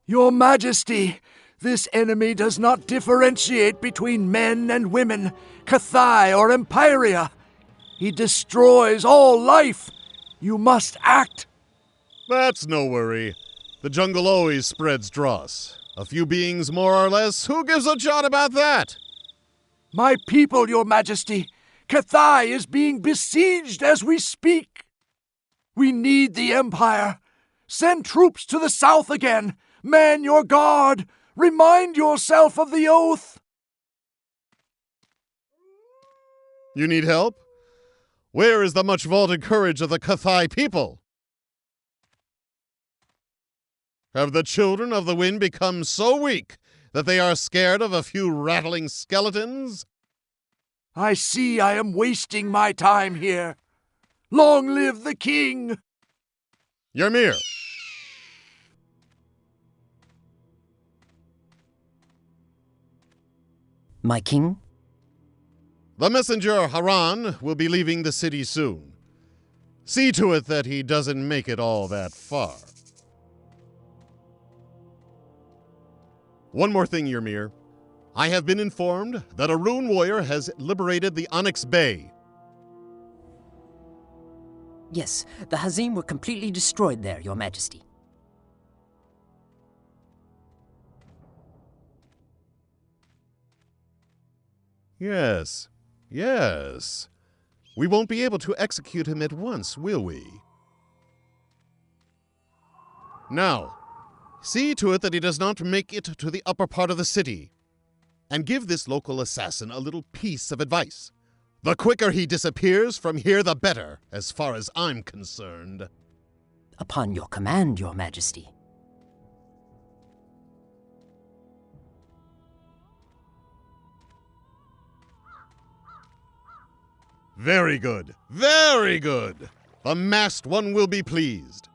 Your Majesty, this enemy does not differentiate between men and women, Cathai or Empyria. He destroys all life. You must act. That's no worry. The jungle always spreads dross. A few beings more or less, who gives a jot about that? My people, Your Majesty, Cathai is being besieged as we speak. We need the Empire. Send troops to the south again. Man your guard. Remind yourself of the oath. You need help? Where is the much vaunted courage of the Cathai people? Have the children of the wind become so weak that they are scared of a few rattling skeletons? I see I am wasting my time here. Long live the king! Ymir! My king? The messenger Haran will be leaving the city soon. See to it that he doesn't make it all that far. One more thing, Ymir. I have been informed that a rune warrior has liberated the Onyx Bay. Yes, the Hazim were completely destroyed there, Your Majesty. Yes, yes. We won't be able to execute him at once, will we? Now, see to it that he does not make it to the upper part of the city. And give this local assassin a little piece of advice. The quicker he disappears from here, the better, as far as I'm concerned. Upon your command, Your Majesty. Very good, very good. The masked one will be pleased.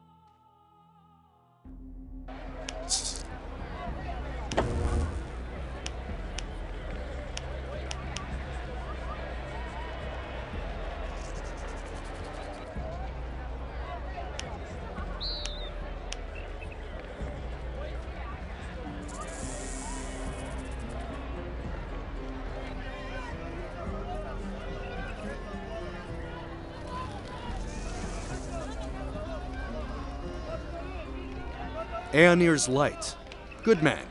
Aeonir's light. Good man.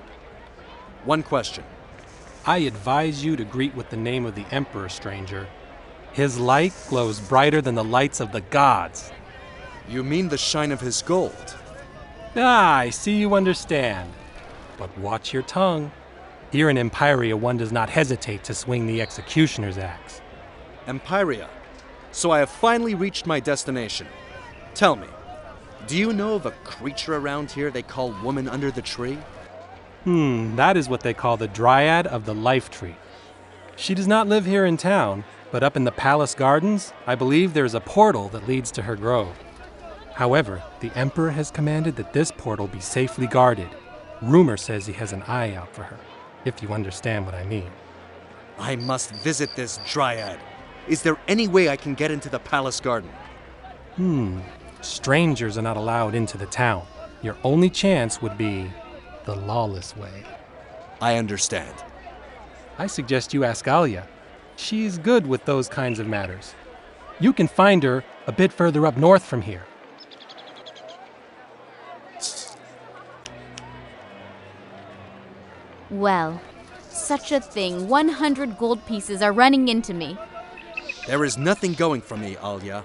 One question. I advise you to greet with the name of the Emperor, stranger. His light glows brighter than the lights of the gods. You mean the shine of his gold? Ah, I see you understand. But watch your tongue. Here in Empyria, one does not hesitate to swing the executioner's axe. Empyria. So I have finally reached my destination. Tell me, do you know of a creature around here they call Woman Under the Tree? That is what they call the Dryad of the Life Tree. She does not live here in town, but up in the palace gardens, I believe there is a portal that leads to her grove. However, the Emperor has commanded that this portal be safely guarded. Rumor says he has an eye out for her, if you understand what I mean. I must visit this Dryad. Is there any way I can get into the palace garden? Strangers are not allowed into the town. Your only chance would be the lawless way. I understand. I suggest you ask Alia. She's good with those kinds of matters. You can find her a bit further up north from here. Well, such a thing. 100 gold pieces are running into me. There is nothing going for me, Alia.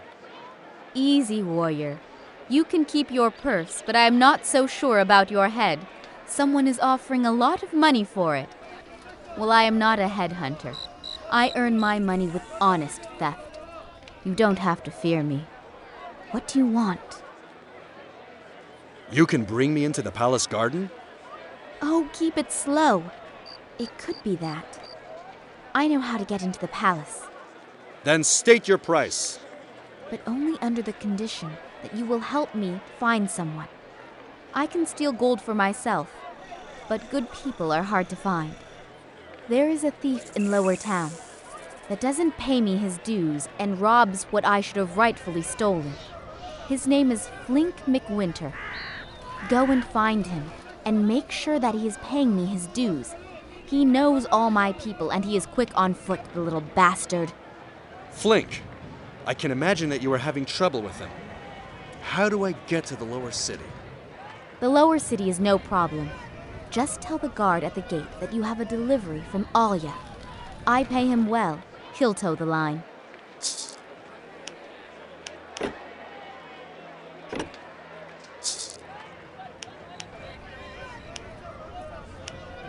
Easy, warrior. You can keep your purse, but I am not so sure about your head. Someone is offering a lot of money for it. Well, I am not a headhunter. I earn my money with honest theft. You don't have to fear me. What do you want? You can bring me into the palace garden? Oh, keep it slow. It could be that. I know how to get into the palace. Then state your price. But only under the condition that you will help me find someone. I can steal gold for myself, but good people are hard to find. There is a thief in Lower Town that doesn't pay me his dues and robs what I should have rightfully stolen. His name is Flink McWinter. Go and find him. and make sure that he is paying me his dues. He knows all my people, and he is quick on foot, the little bastard. Flink, I can imagine that you are having trouble with him. How do I get to the lower city? The lower city is no problem. Just tell the guard at the gate that you have a delivery from Alya. I pay him well. He'll toe the line.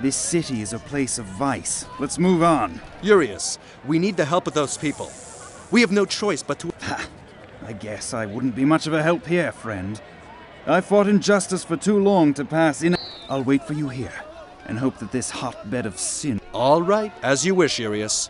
This city is a place of vice. Let's move on. Urius, we need the help of those people. We have no choice but to... Ha! I guess I wouldn't be much of a help here, friend. I fought injustice for too long to pass in. I'll wait for you here, and hope that this hotbed of sin... All right, as you wish, Urius.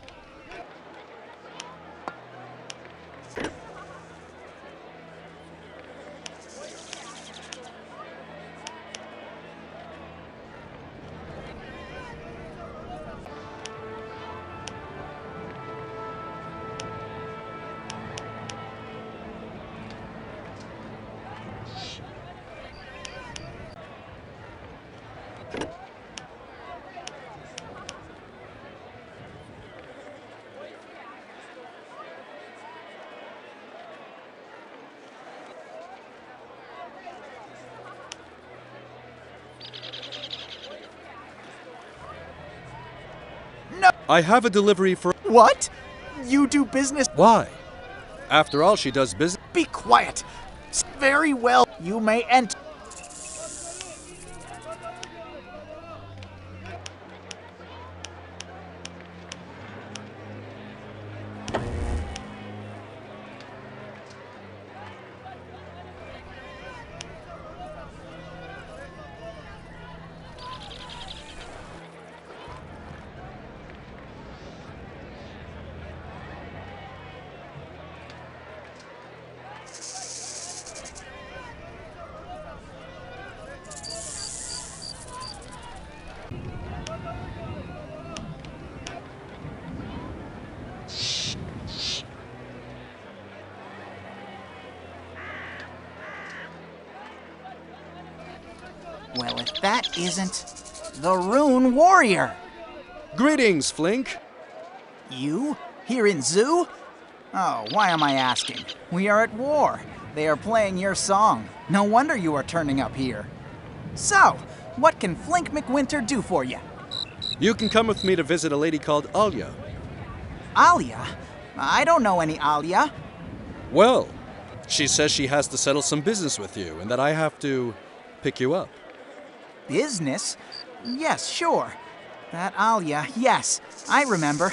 I have a delivery for... What? You do business? Why? After all, she does business... Be quiet. Very well. You may enter. Well, if that isn't the Rune Warrior. Greetings, Flink. You? Here in Zoo? Oh, why am I asking? We are at war. They are playing your song. No wonder you are turning up here. So, what can Flink McWinter do for you? You can come with me to visit a lady called Alya. Alya? I don't know any Alya. Well, she says she has to settle some business with you and that I have to pick you up. Business? Yes, sure. That Alya, yes, I remember.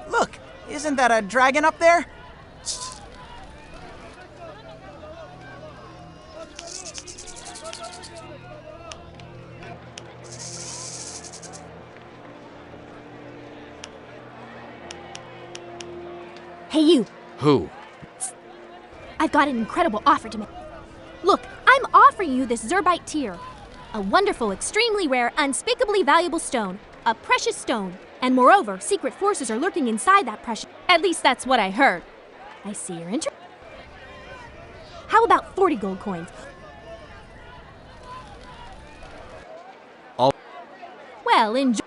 Look, isn't that a dragon up there? Hey, you. Who? I've got an incredible offer to make. Look, I'm offering you this Zerbite tear. A wonderful, extremely rare, unspeakably valuable stone. A precious stone. And moreover, secret forces are lurking inside that precious... At least that's what I heard. I see you're interested. How about 40 gold coins? Well, enjoy...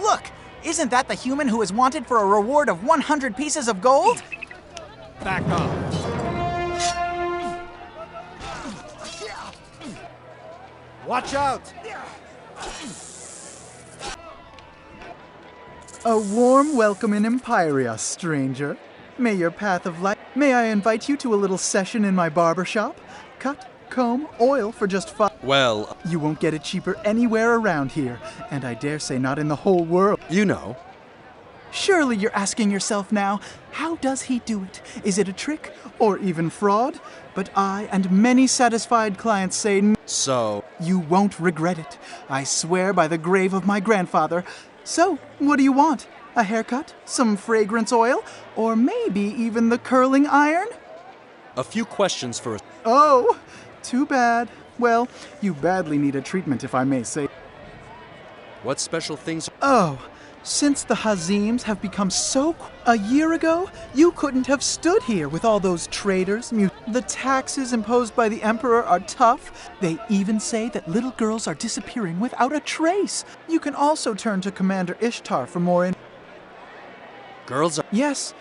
Look, isn't that the human who is wanted for a reward of 100 pieces of gold? Back off. Watch out! A warm welcome in Empyria, stranger. May your path of life... May I invite you to a little session in my barber shop? Cut, comb, oil for just $5. Well... You won't get it cheaper anywhere around here, and I dare say not in the whole world. You know. Surely you're asking yourself now, how does he do it? Is it a trick, or even fraud? But I and many satisfied clients say... So... You won't regret it. I swear by the grave of my grandfather. So, what do you want? A haircut? Some fragrance oil? Or maybe even the curling iron? A few questions for... Oh, too bad. Well, you badly need a treatment, if I may say. What special things? Oh, since the Hazims have become so... A year ago, you couldn't have stood here with all those traitors. The taxes imposed by the Emperor are tough. They even say that little girls are disappearing without a trace. You can also turn to Commander Ishtar for more Girls are... Yes,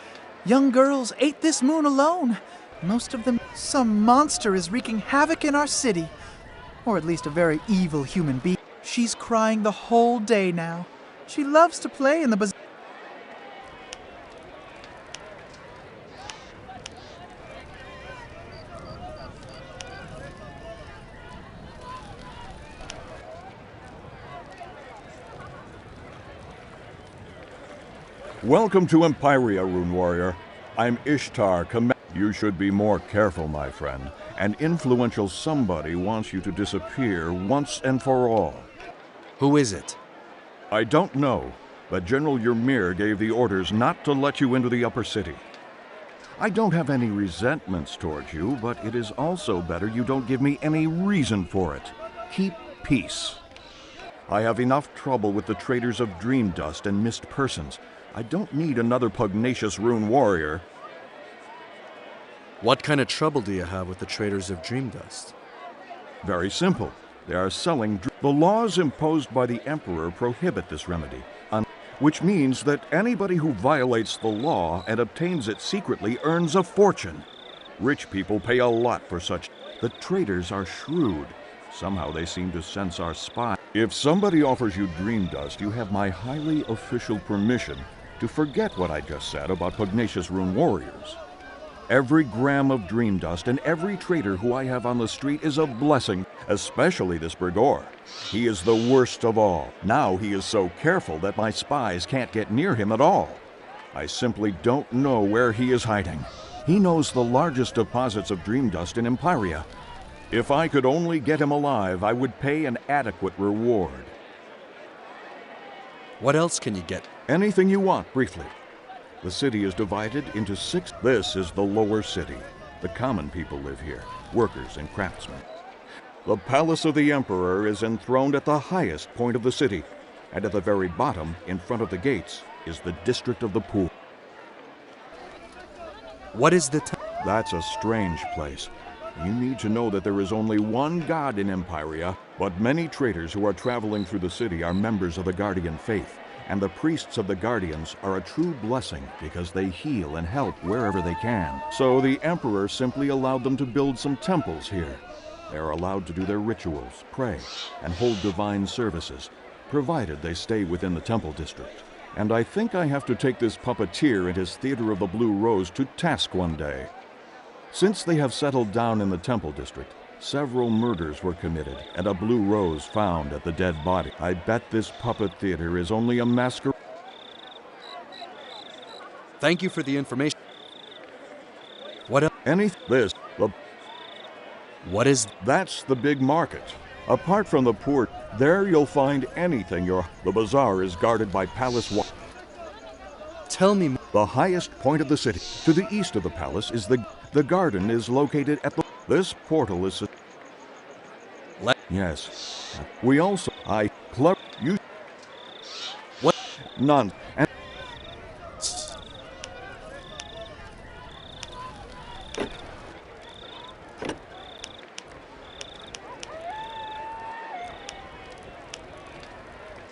young girls ate this moon alone. Most of them... Some monster is wreaking havoc in our city. Or at least a very evil human being. She's crying the whole day now. She loves to play in the bazaar. Welcome to Empyria, Rune Warrior. I'm Ishtar, You should be more careful, my friend. An influential somebody wants you to disappear once and for all. Who is it? I don't know, but General Ymir gave the orders not to let you into the upper city. I don't have any resentments towards you, but it is also better you don't give me any reason for it. Keep peace. I have enough trouble with the traders of dream dust and missed persons. I don't need another pugnacious rune warrior. What kind of trouble do you have with the traders of dream dust? Very simple. They are selling... The laws imposed by the Emperor prohibit this remedy, which means that anybody who violates the law and obtains it secretly earns a fortune. Rich people pay a lot for such. The traders are shrewd. Somehow they seem to sense our spy. If somebody offers you dream dust, you have my highly official permission to forget what I just said about pugnacious rune warriors. Every gram of dream dust and every trader who I have on the street is a blessing, especially this Brigor. He is the worst of all. Now he is so careful that my spies can't get near him at all. I simply don't know where he is hiding. He knows the largest deposits of dream dust in Empyria. If I could only get him alive, I would pay an adequate reward. What else can you get? Anything you want, briefly. The city is divided into 6. This is the lower city. The common people live here, workers and craftsmen. The palace of the Emperor is enthroned at the highest point of the city, and at the very bottom, in front of the gates, is the district of the pool. What is the That's a strange place. You need to know that there is only one god in Empyria, but many traders who are traveling through the city are members of the Guardian faith. And the priests of the Guardians are a true blessing because they heal and help wherever they can. So the Emperor simply allowed them to build some temples here. They are allowed to do their rituals, pray, and hold divine services, provided they stay within the temple district. And I think I have to take this puppeteer and his Theater of the Blue Rose to task one day. Since they have settled down in the temple district, several murders were committed, and a blue rose found at the dead body. I bet this puppet theater is only a masquerade. Thank you for the information. What else? What is... That's the big market. Apart from the poor, there you'll find anything The bazaar is guarded by palace Tell me... The highest point of the city. To the east of the palace is the garden is located at the... This portal is... Yes. We also... You... What? None. And...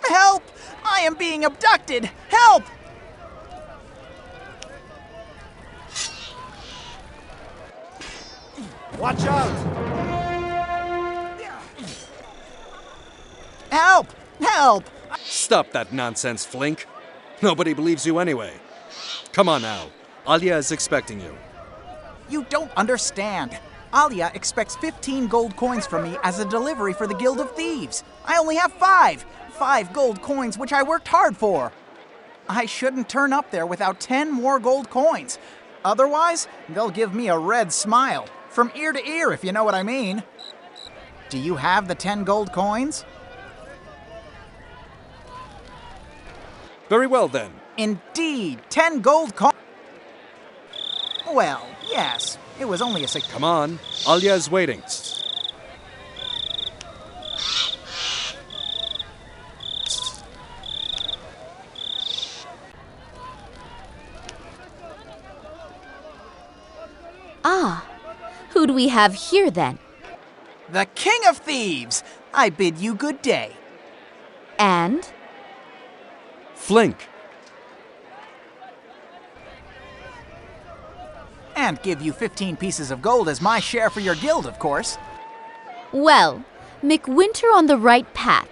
Help! I am being abducted! Help! Watch out! Help! Help! Stop that nonsense, Flink. Nobody believes you anyway. Come on now. Alia is expecting you. You don't understand. Alia expects 15 gold coins from me as a delivery for the Guild of Thieves. I only have 5. 5 gold coins, which I worked hard for. I shouldn't turn up there without 10 more gold coins. Otherwise, they'll give me a red smile. From ear to ear, if you know what I mean. Do you have the 10 gold coins? Very well, then. Indeed, 10 gold coins. Well, Yes, it was only a Come on, Alya is waiting. Ah, who do we have here then? The King of Thieves! I bid you good day. And? Flink. And give you 15 pieces of gold as my share for your guild, of course. Well, McWinter on the right path,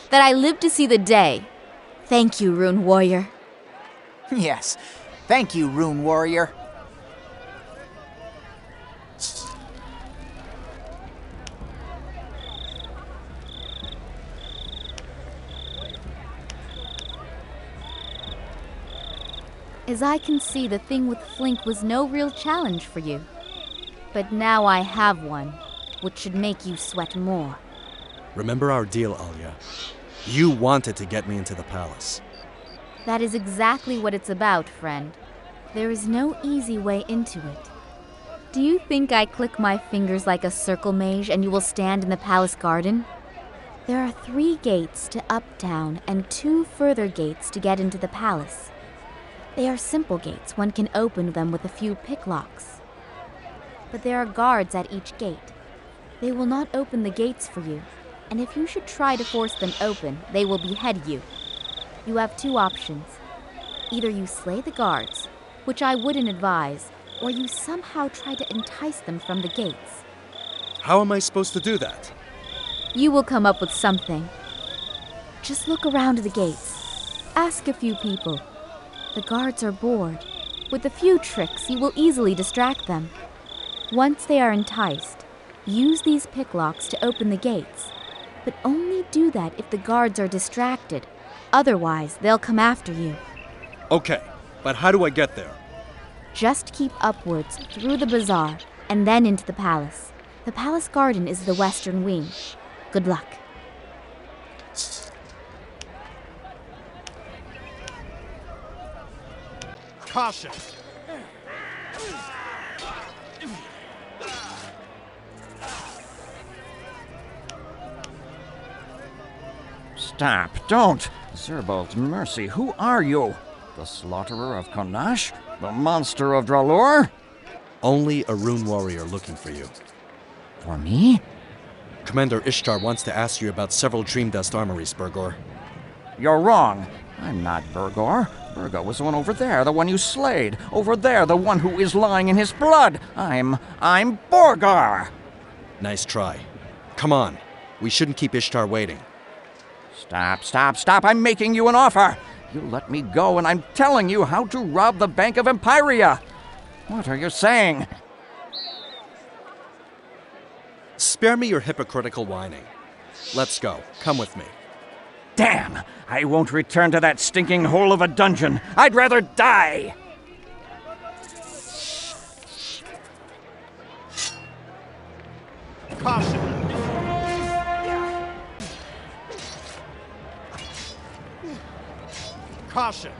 that I live to see the day. Thank you, Rune Warrior. Yes, thank you, Rune Warrior. As I can see, the thing with Flink was no real challenge for you. But now I have one, which should make you sweat more. Remember our deal, Alya. You wanted to get me into the palace. That is exactly what it's about, friend. There is no easy way into it. Do you think I click my fingers like a circle mage and you will stand in the palace garden? There are 3 gates to Uptown and 2 further gates to get into the palace. They are simple gates, one can open them with a few picklocks. But there are guards at each gate. They will not open the gates for you, and if you should try to force them open, they will behead you. You have 2 options. Either you slay the guards, which I wouldn't advise, or you somehow try to entice them from the gates. How am I supposed to do that? You will come up with something. Just look around the gates. Ask a few people. The guards are bored. With a few tricks, you will easily distract them. Once they are enticed, use these picklocks to open the gates. But only do that if the guards are distracted. Otherwise, they'll come after you. Okay, but how do I get there? Just keep upwards through the bazaar and then into the palace. The palace garden is the western wing. Good luck. Caution! Stop, don't! Zerbold, mercy, who are you? The slaughterer of Konash? The monster of Dralor? Only a rune warrior looking for you. For me? Commander Ishtar wants to ask you about several Dream Dust armories, Burgor. You're wrong. I'm not Burgor. Burgor was the one over there, the one you slayed. Over there, the one who is lying in his blood. I'm Borgar! Nice try. Come on. We shouldn't keep Ishtar waiting. Stop. I'm making you an offer. You let me go and I'm telling you how to rob the Bank of Empyria. What are you saying? Spare me your hypocritical whining. Let's go. Come with me. Damn! I won't return to that stinking hole of a dungeon. I'd rather die! Caution! Caution!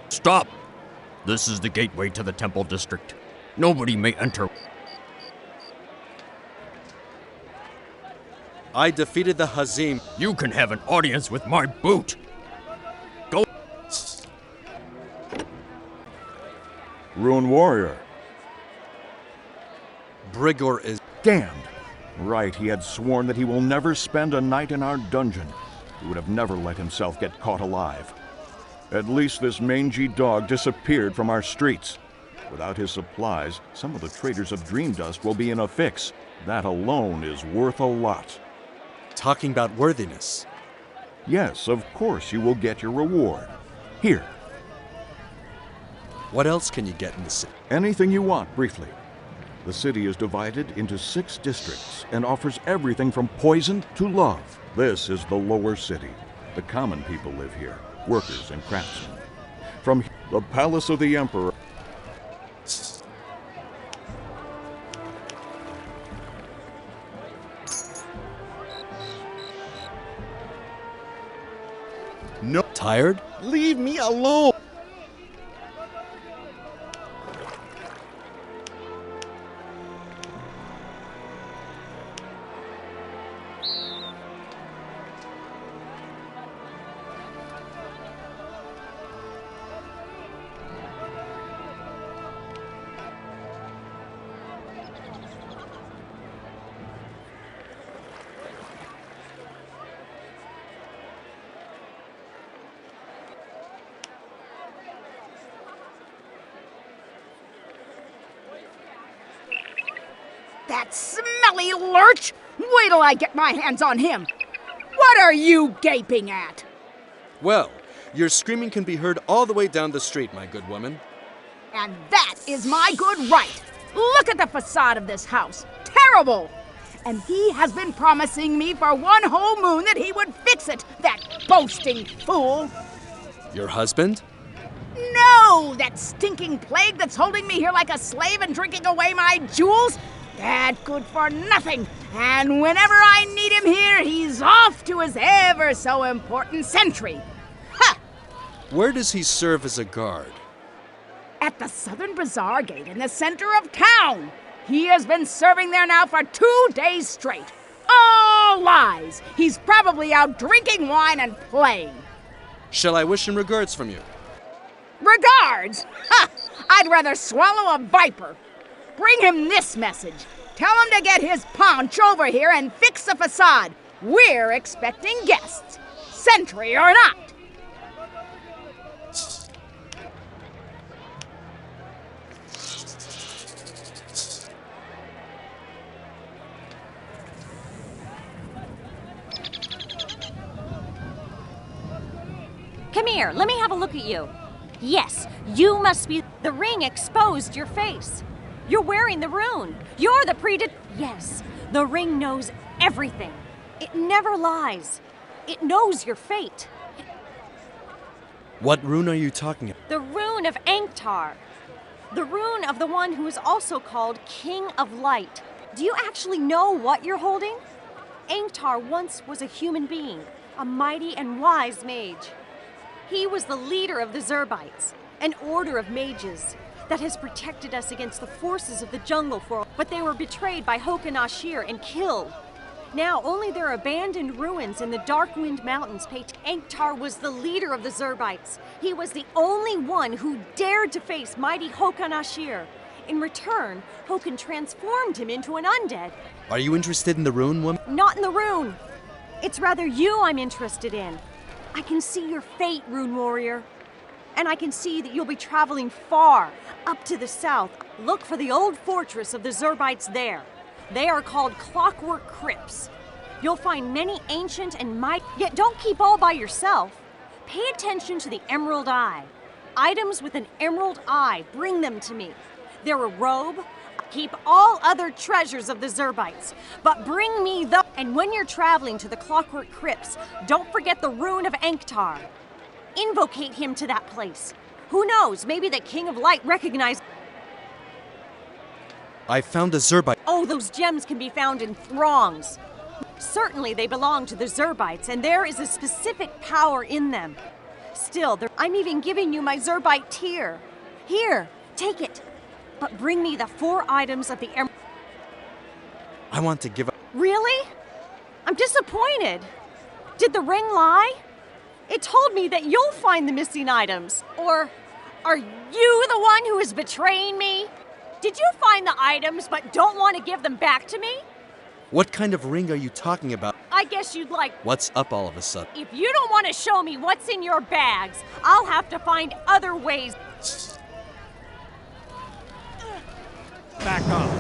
Stop! This is the gateway to the Temple District. Nobody may enter. I defeated the Hazim. You can have an audience with my boot! Go! Rune Warrior. Brigor is damned. Right, he had sworn that he will never spend a night in our dungeon. He would have never let himself get caught alive. At least this mangy dog disappeared from our streets. Without his supplies, some of the traders of Dream Dust will be in a fix. That alone is worth a lot. Talking about worthiness. Yes, of course you will get your reward. Here, What else can you get in the city? anything you want, briefly. The city is divided into 6 districts and offers everything from poison to love. This is the lower city. The common people live here, workers and craftsmen. From the palace of the Emperor. No. Tired? Leave me alone! That smelly lurch! Wait till I get my hands on him! What are you gaping at? Well, your screaming can be heard all the way down the street, my good woman. And that is my good right! Look at the facade of this house! Terrible! And he has been promising me for one whole moon that he would fix it, that boasting fool! Your husband? No! That stinking plague that's holding me here like a slave and drinking away my jewels? That good for nothing. And whenever I need him here, he's off to his ever so important sentry. Ha! Where does he serve as a guard? At the Southern Bazaar Gate in the center of town. He has been serving there now for 2 days straight. All lies. He's probably out drinking wine and playing. Shall I wish him regards from you? Regards? Ha! I'd rather swallow a viper. Bring him this message. Tell him to get his paunch over here and fix the facade. We're expecting guests, sentry or not. Come here, let me have a look at you. Yes, you must be. The ring exposed your face. You're wearing the rune. You're the Yes, the ring knows everything. It never lies. It knows your fate. What rune are you talking about? The rune of Anktar. The rune of the one who is also called King of Light. Do you actually know what you're holding? Anktar once was a human being, a mighty and wise mage. He was the leader of the Zerbites, an order of mages that has protected us against the forces of the jungle but they were betrayed by Hokan-Ashir and killed. Now only their abandoned ruins in the Darkwind Mountains pay. Anktar was the leader of the Zerbites. He was the only one who dared to face mighty Hokan-Ashir. In return, Hokan transformed him into an undead. Are you interested in the rune, woman? Not in the rune. It's rather you I'm interested in. I can see your fate, Rune Warrior. And I can see that you'll be traveling far, up to the south. Look for the old fortress of the Zerbites there. They are called Clockwork Crypts. You'll find many ancient and yet don't keep all by yourself. Pay attention to the Emerald Eye. Items with an emerald eye, bring them to me. They're a robe. Keep all other treasures of the Zerbites, but bring me the... And when you're traveling to the Clockwork Crypts, don't forget the rune of Anktar. Invocate him to that place. Who knows, maybe the King of Light recognized... I found a Zerbite. Oh, those gems can be found in throngs. Certainly they belong to the Zerbites, and there is a specific power in them. Still, I'm even giving you my Zerbite tear. Here, take it. But bring me the 4 items of the emerald. I want to give up. Really? I'm disappointed. Did the ring lie? It told me that you'll find the missing items. Or are you the one who is betraying me? Did you find the items but don't want to give them back to me? What kind of ring are you talking about? I guess you'd like... What's up all of a sudden? If you don't want to show me what's in your bags, I'll have to find other ways. Back off.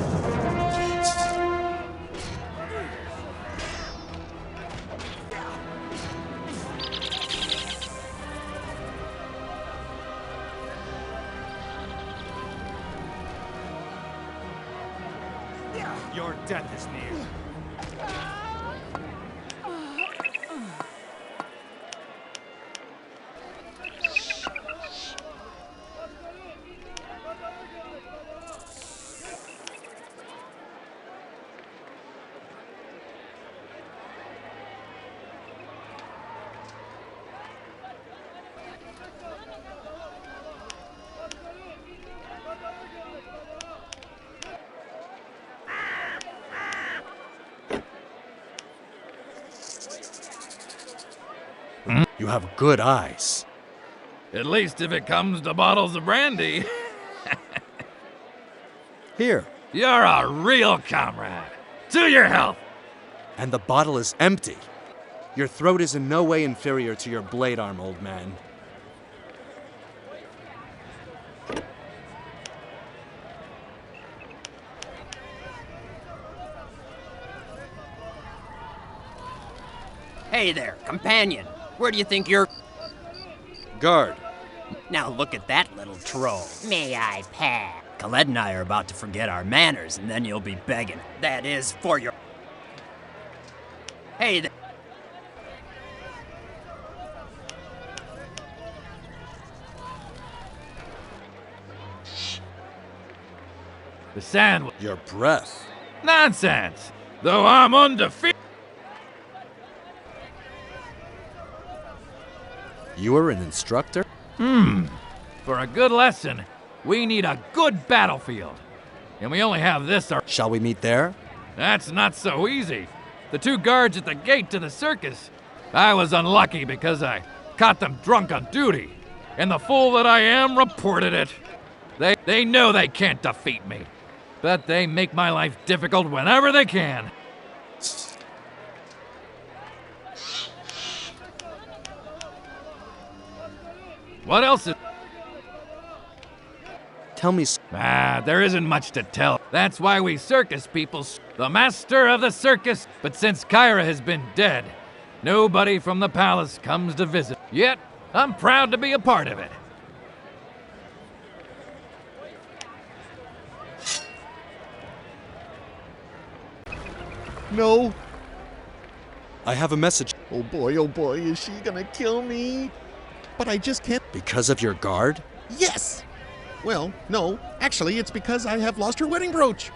Your death is near. You have good eyes. At least if it comes to bottles of brandy. Here. You're a real comrade. To your health. And the bottle is empty. Your throat is in no way inferior to your blade arm, old man. Hey there, companion. Where do you think you're... Guard. Now look at that little troll. May I pass? Colette and I are about to forget our manners, and then you'll be begging. That is for your... Hey there. The sandwich. Your breath. Nonsense. Though I'm undefeated. You are an instructor? For a good lesson, we need a good battlefield. And we only have this. Shall we meet there? That's not so easy. The two guards at the gate to the circus. I was unlucky because I caught them drunk on duty. And the fool that I am reported it. They know they can't defeat me. But they make my life difficult whenever they can. What else is... Tell me... there isn't much to tell. That's why we circus people... The master of the circus. But since Kyra has been dead, nobody from the palace comes to visit. Yet, I'm proud to be a part of it. No. I have a message. Oh boy, is she gonna kill me? But I just can't. Because of your guard? Yes! Well, no. Actually, it's because I have lost her wedding brooch.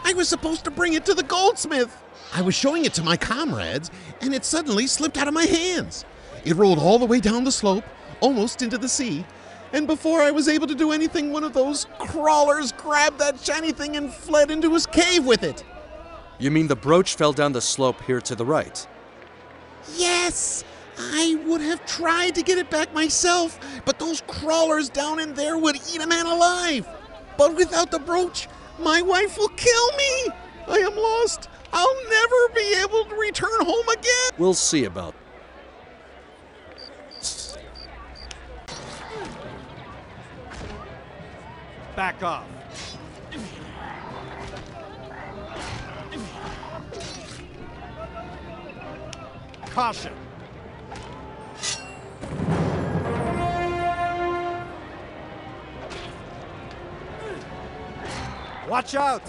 I was supposed to bring it to the goldsmith. I was showing it to my comrades, and it suddenly slipped out of my hands. It rolled all the way down the slope, almost into the sea, and before I was able to do anything, one of those crawlers grabbed that shiny thing and fled into his cave with it. You mean the brooch fell down the slope here to the right? Yes! I would have tried to get it back myself, but those crawlers down in there would eat a man alive. But without the brooch, my wife will kill me. I am lost. I'll never be able to return home again. We'll see about it. Back off. Caution. Watch out!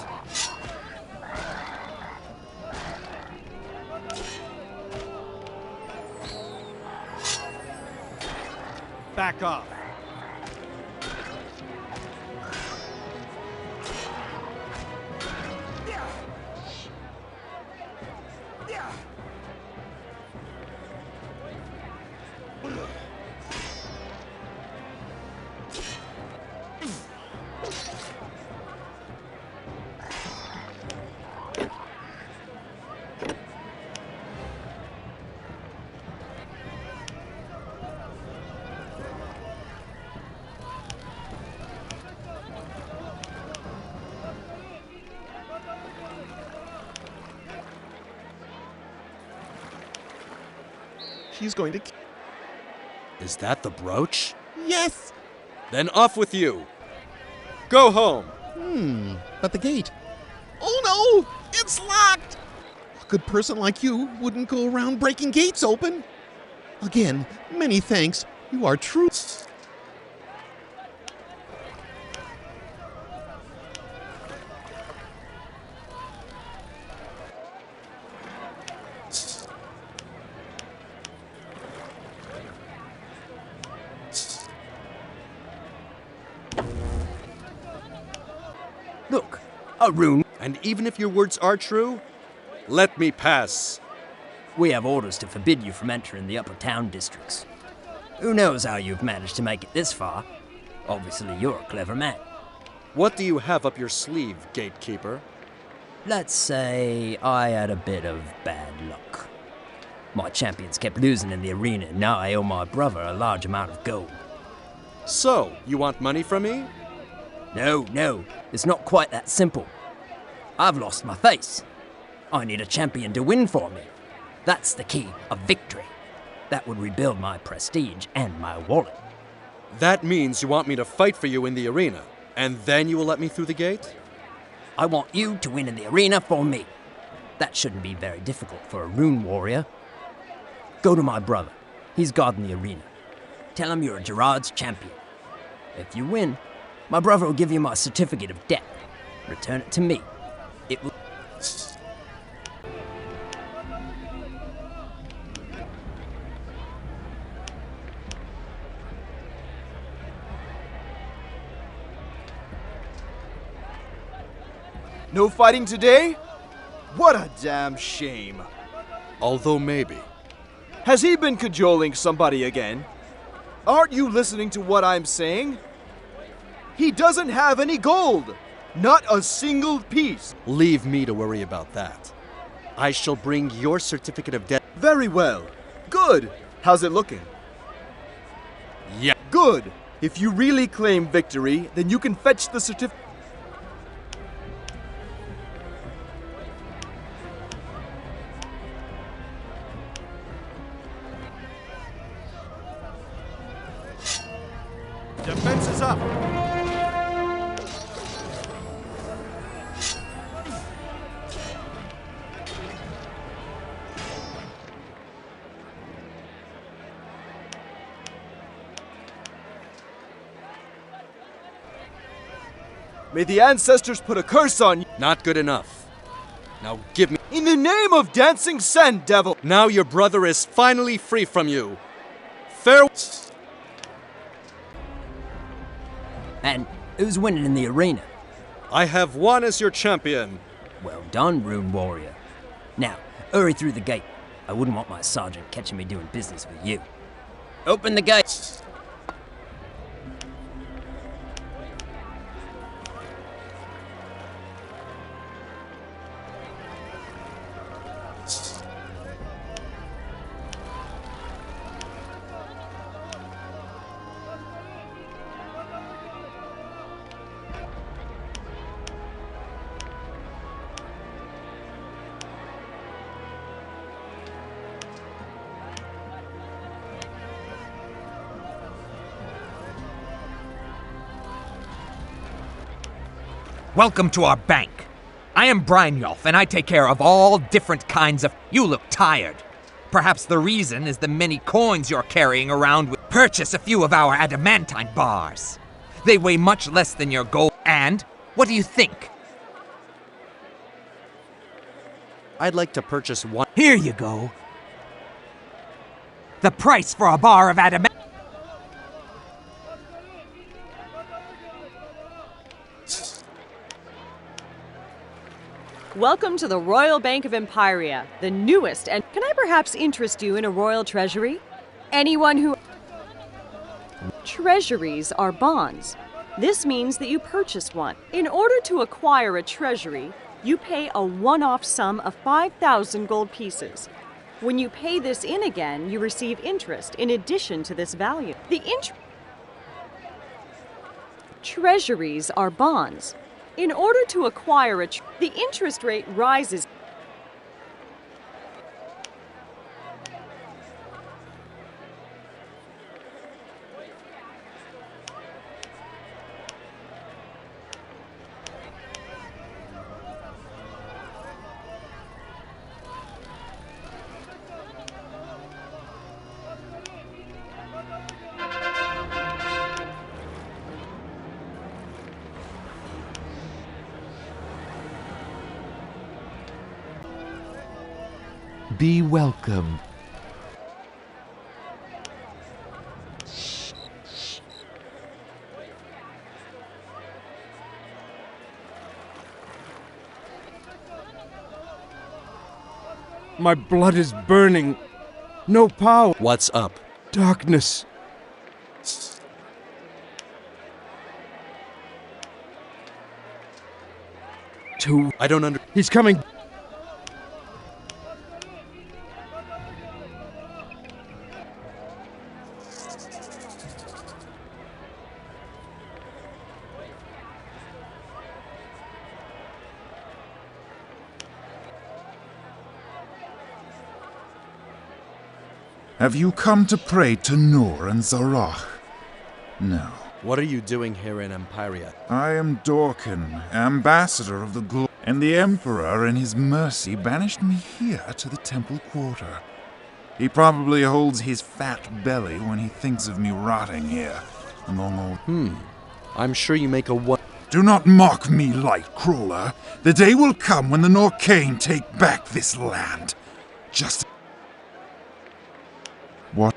Back off. She's going to... Is that the brooch? Yes! Then off with you. Go home. But the gate... Oh no! It's locked! A good person like you wouldn't go around breaking gates open. Again, many thanks. You are true. Look, a rune. And even if your words are true, let me pass. We have orders to forbid you from entering the upper town districts. Who knows how you've managed to make it this far? Obviously, you're a clever man. What do you have up your sleeve, gatekeeper? Let's say I had a bit of bad luck. My champions kept losing in the arena, and now I owe my brother a large amount of gold. So, you want money from me? No, it's not quite that simple. I've lost my face. I need a champion to win for me. That's the key of victory. That would rebuild my prestige and my wallet. That means you want me to fight for you in the arena, and then you will let me through the gate? I want you to win in the arena for me. That shouldn't be very difficult for a rune warrior. Go to my brother. He's guarding the arena. Tell him you're Gerard's champion. If you win, my brother will give you my certificate of death. Return it to me. It will... No fighting today? What a damn shame. Although maybe. Has he been cajoling somebody again? Aren't you listening to what I'm saying? He doesn't have any gold! Not a single piece! Leave me to worry about that. I shall bring your certificate of death. Very well. Good. How's it looking? Yeah. Good. If you really claim victory, then you can fetch the certificate. Defense is up. May the ancestors put a curse on you. Not good enough. Now give me... In the name of dancing sand, devil! Now your brother is finally free from you. Farewell. And who's winning in the arena? I have won as your champion. Well done, Rune Warrior. Now, hurry through the gate. I wouldn't want my sergeant catching me doing business with you. Open the gates! Welcome to our bank. I am Brynjolf, and I take care of all different kinds of... You look tired. Perhaps the reason is the many coins you're carrying around with... Purchase a few of our adamantine bars. They weigh much less than your gold. And, what do you think? I'd like to purchase one... Here you go. The price for a bar of adamant... Welcome to the Royal Bank of Empyria, the newest, and can I perhaps interest you in a royal treasury? Anyone who... Treasuries are bonds. This means that you purchase one. In order to acquire a treasury, you pay a one-off sum of 5,000 gold pieces. When you pay this in again, you receive interest in addition to this value. Treasuries are bonds. In order to acquire the interest rate rises. Be welcome. My blood is burning. No power. What's up? Darkness. I don't He's coming. Have you come to pray to Nur and Zarach? No. What are you doing here in Empyria? I am Dorkin, ambassador of the glory, and the Emperor in his mercy banished me here to the temple quarter. He probably holds his fat belly when he thinks of me rotting here, among all... I'm sure you make a Do not mock me, light crawler. The day will come when the Norcaine take back this land. Just... What?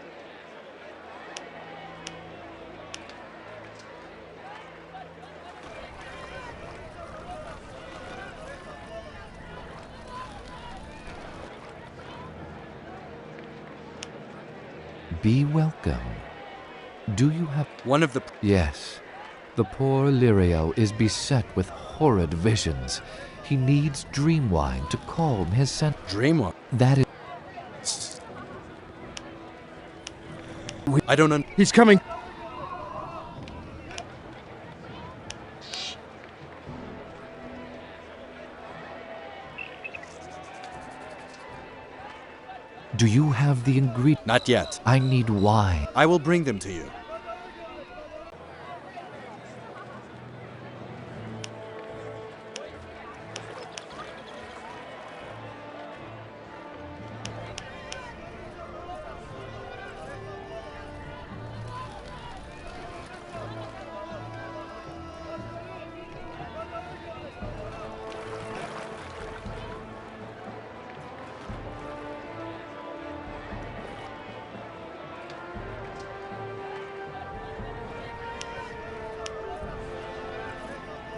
Be welcome. Do you have... One of the... Yes. The poor Lirio is beset with horrid visions. He needs dream wine to calm his Dream wine? That is... I don't He's coming. Do you have the ingredient? Not yet. I need wine. I will bring them to you.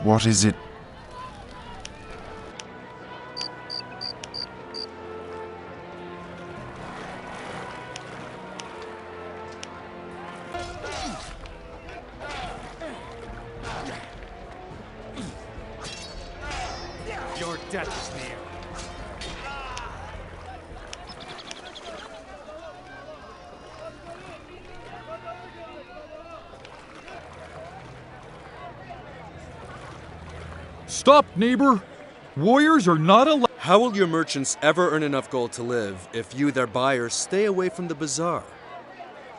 What is it? Your death is near. Stop, neighbor! Warriors are not allowed. How will your merchants ever earn enough gold to live if you, their buyers, stay away from the bazaar?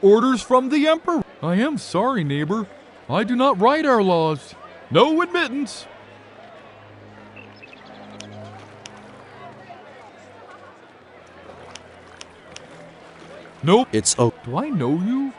Orders from the Emperor. I am sorry, neighbor. I do not write our laws. No admittance. Nope. It's oh. Do I know you?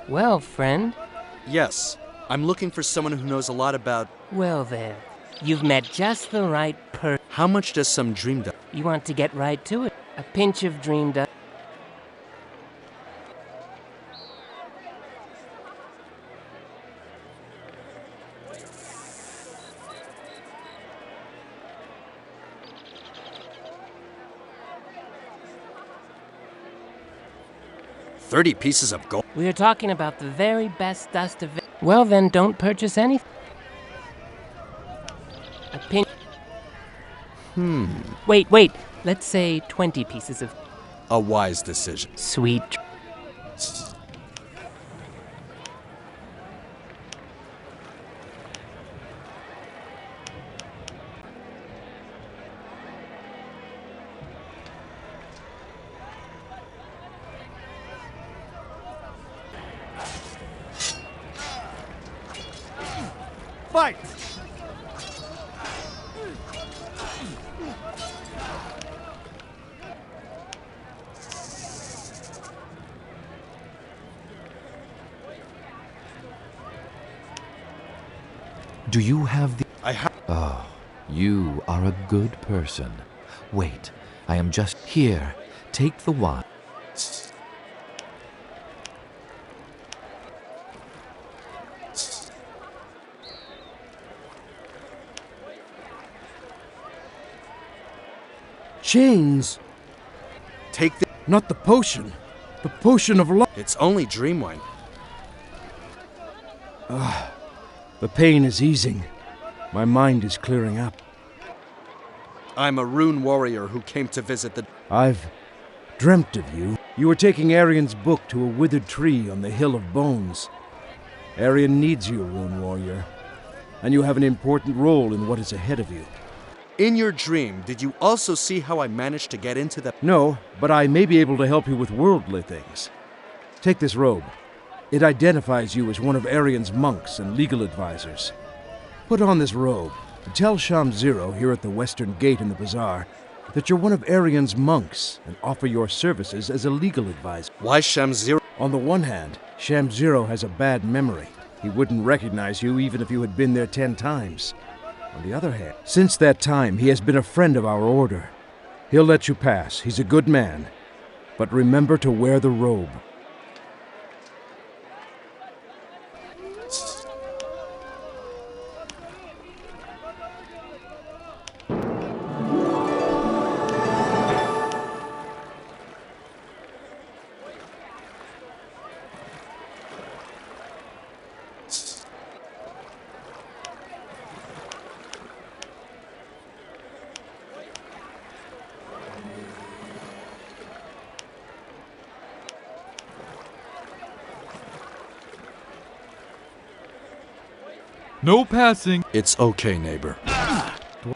Well, friend. Yes. I'm looking for someone who knows a lot about... Well there. You've met just the right person. How much does some dream dust? You want to get right to it. A pinch of dream dust. $30 pieces of gold. We are talking about the very best dust of... Well then, don't purchase anything. A pinch... Wait. Let's say 20 pieces of... A wise decision. Sweet... Fight! Do you have the... I have... Oh, you are a good person. Wait, I am just here. Take the wine. Chains? Take the... Not the potion. The potion of life. It's only dream wine. The pain is easing. My mind is clearing up. I'm a rune warrior who came to visit the... I've dreamt of you. You were taking Arian's book to a withered tree on the Hill of Bones. Arian needs you, rune warrior. And you have an important role in what is ahead of you. In your dream, did you also see how I managed to get into the... No, but I may be able to help you with worldly things. Take this robe. It identifies you as one of Arian's monks and legal advisors. Put on this robe and tell Sham Zero here at the western gate in the bazaar that you're one of Arian's monks and offer your services as a legal advisor. Why Sham Zero? On the one hand, Sham Zero has a bad memory. He wouldn't recognize you even if you had been there 10 times. On the other hand, since that time, he has been a friend of our order. He'll let you pass. He's a good man. But remember to wear the robe. No passing. It's okay, neighbor.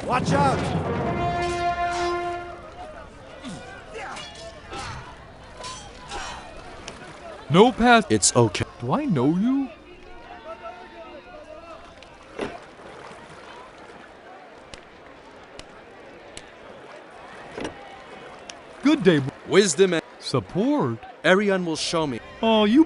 Watch out! No pass. It's okay. Do I know you? Good day. Wisdom and support. Arian will show me. Oh, you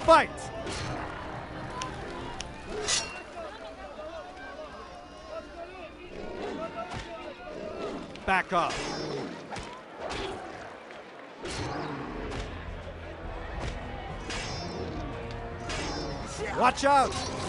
Fight! Back up. Watch out!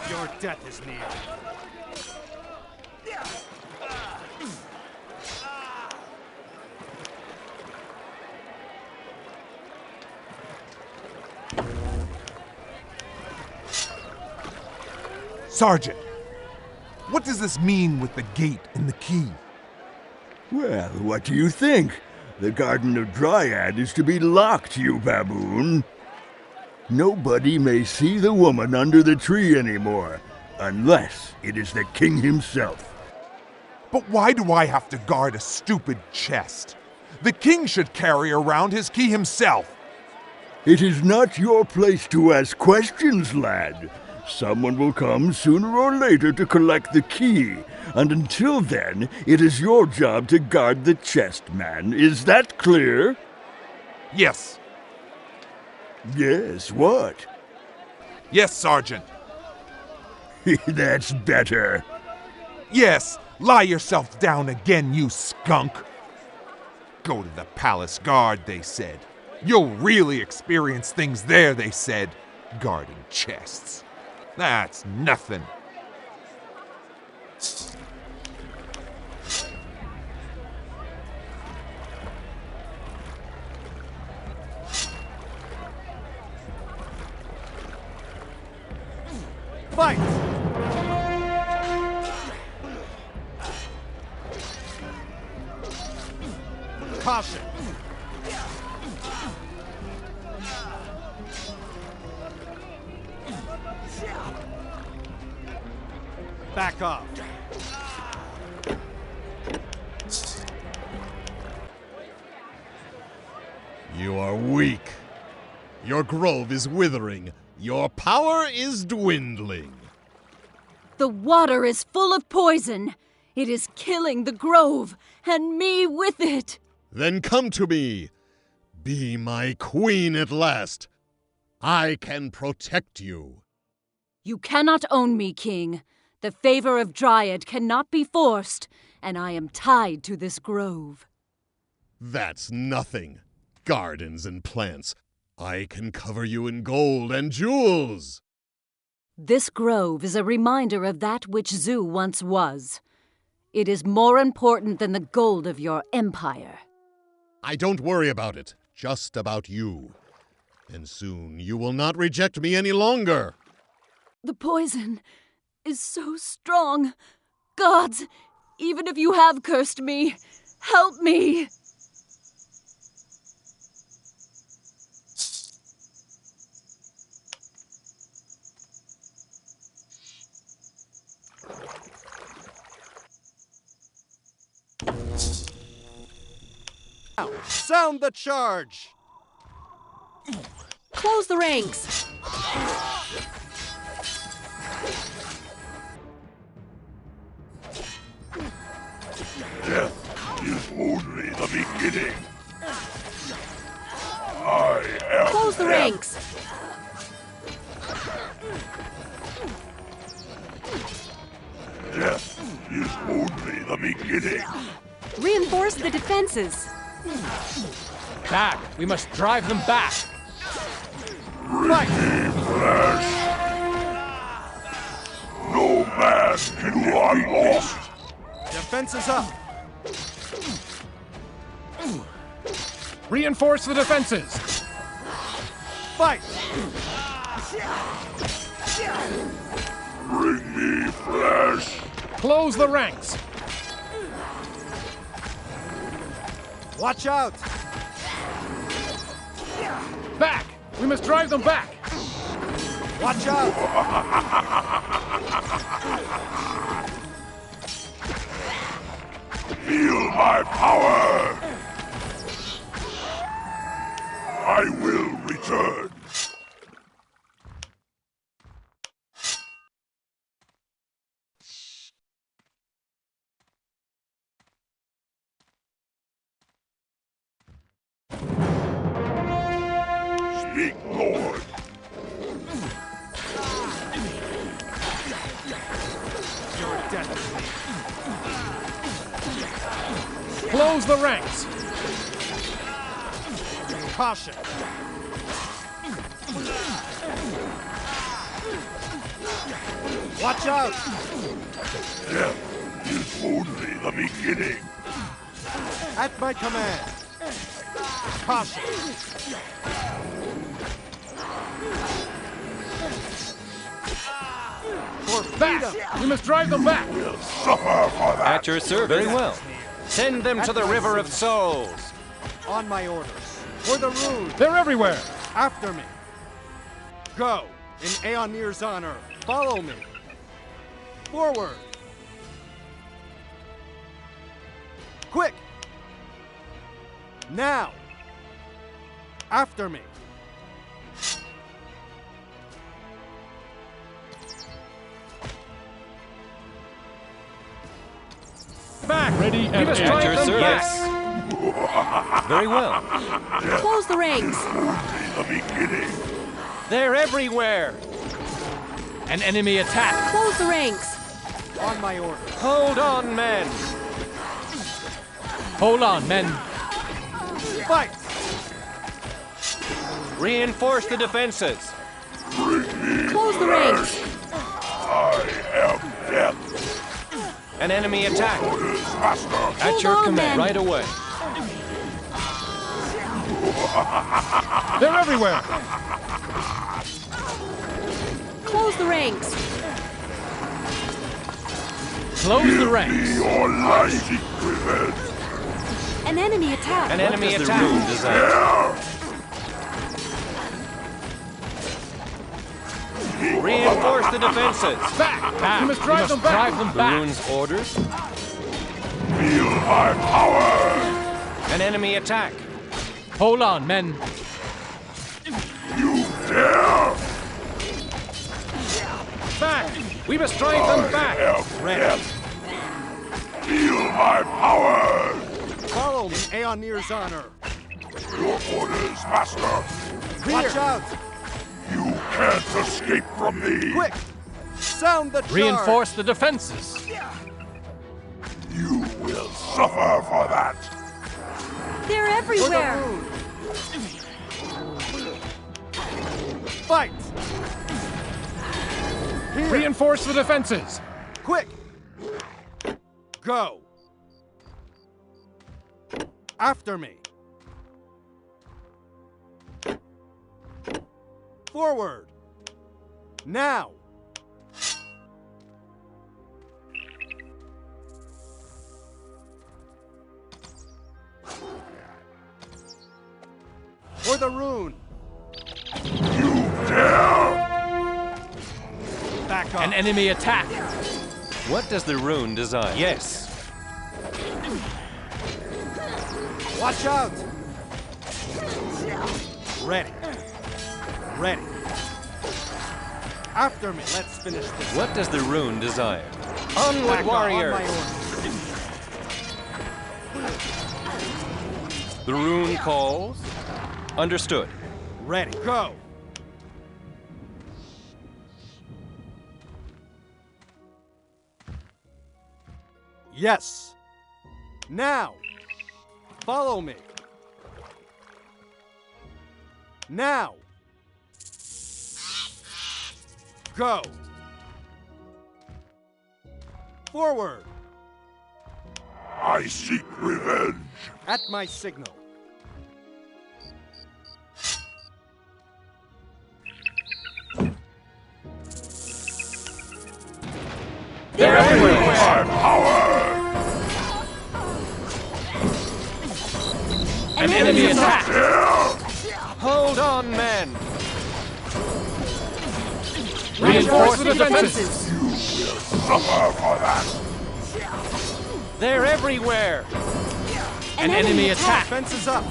Your death is near. Sergeant, what does this mean with the gate and the key? Well, what do you think? The Garden of Dryad is to be locked, you baboon. Nobody may see the woman under the tree anymore, unless it is the king himself. But why do I have to guard a stupid chest? The king should carry around his key himself. It is not your place to ask questions, lad. Someone will come sooner or later to collect the key, and until then, it is your job to guard the chest, man. Is that clear? Yes. Yes, what? Yes, Sergeant. That's better. Yes, lie yourself down again, you skunk. Go to the palace guard, they said. You'll really experience things there, they said. Guarding chests. That's nothing. Fight! Caution! Back off. You are weak. Your grove is withering. Your power is dwindling. The water is full of poison. It is killing the grove, and me with it. Then come to me. Be my queen at last. I can protect you. You cannot own me, king. The favor of Dryad cannot be forced, and I am tied to this grove. That's nothing. Gardens and plants. I can cover you in gold and jewels. This grove is a reminder of that which Zoo once was. It is more important than the gold of your empire. I don't worry about it, just about you. And soon you will not reject me any longer. The poison is so strong. Gods, even if you have cursed me, help me! Sound the charge! Close the ranks! Death is only the beginning. I am Close the death. ranks! Death is only the beginning. Reinforce the defenses! Back! We must drive them back! Bring me flesh. No man can be lost. Defenses up! Reinforce the defenses! Fight! Bring me flesh. Close the ranks! Watch out! Back! We must drive them back! Watch out! Feel my power. I will return. Speak, Lord. Your death is near. Close the ranks! Caution! Watch out! Death is only the beginning. At my command. Caution! For freedom! We must drive them back! We'll suffer for that. At your service. Very well. Send them to the River of Souls. On my orders. For the rune! They're everywhere! After me. Go! In Aeonir's honor. Follow me. Forward! Quick! Now! After me! Back! Ready and At your service. Very well. Close the ranks. The beginning. They're everywhere. An enemy attack! Close the ranks. On my order. Hold on, men. Hold on, men. Fight! Reinforce the defenses. Close the ranks. I am death. An enemy attack. Master. At Hold your on, command. men. Right away. They're everywhere! Close the ranks. Close the ranks! Your life revenge. An enemy attack. An enemy attack. Reinforce the defenses. Back! We must drive them back! The rune's orders. Feel my power. An enemy attack. Hold on, men. You dare. Back! We must drive them back. Ready. Feel my power. Follow me, Aeonir's honor. Your orders, Master. Watch out! You can't escape from me. Quick! Sound the charge! Reinforce the defenses. You will suffer for that. They're everywhere. Fight! Here. Reinforce the defenses. Quick! Go! After me! Forward! Now! For the rune! You dare! Back up! An enemy attack! What does the rune design? Yes. Watch out! Ready. Ready. After me. Let's finish this. What does the rune desire? Onward, Back up, warriors! on my order. The rune calls. Understood. Ready. Go! Yes! Now! Follow me! Now! Go! Forward! I seek revenge. At my signal. They're everywhere. My power. An enemy attack! Hold on, men! Reinforce the defenses! You will suffer for that. They're everywhere! An enemy attack! Fences up!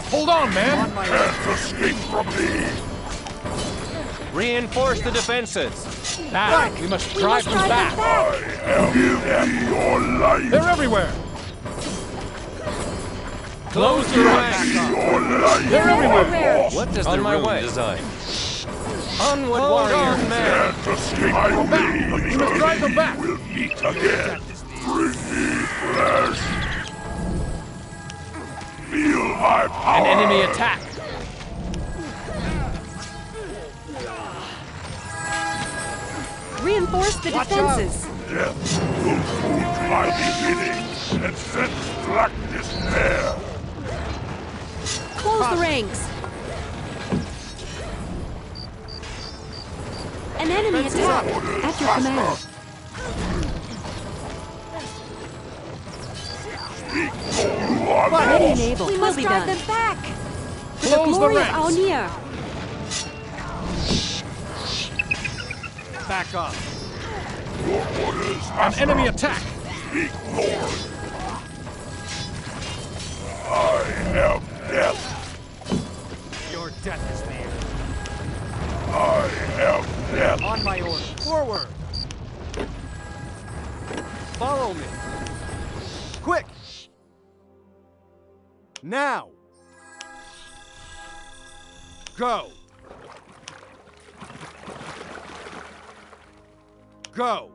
Hold on, man! On my Can't escape from me. Reinforce the defenses! Back! We must drive them back! I am give me your life. They're everywhere! Close the ranks! Your life. They're everywhere! What does the rune design? Onward, warriors! Can't escape from me. We must drive them back! We'll meet again. Bring me flesh. Feel my power. An enemy attack! Reinforce the defenses. Death will wound my beginnings and send black despair. Close the ranks. An enemy attack. At your command. Ready, naval. We must drive them back. For the glory of Aonir. Back up. Your orders, An enemy attack. Speak, Lord. I am death. Your death is near. I am death. On my order. Forward. Follow me. Quick. Now. Go. Go.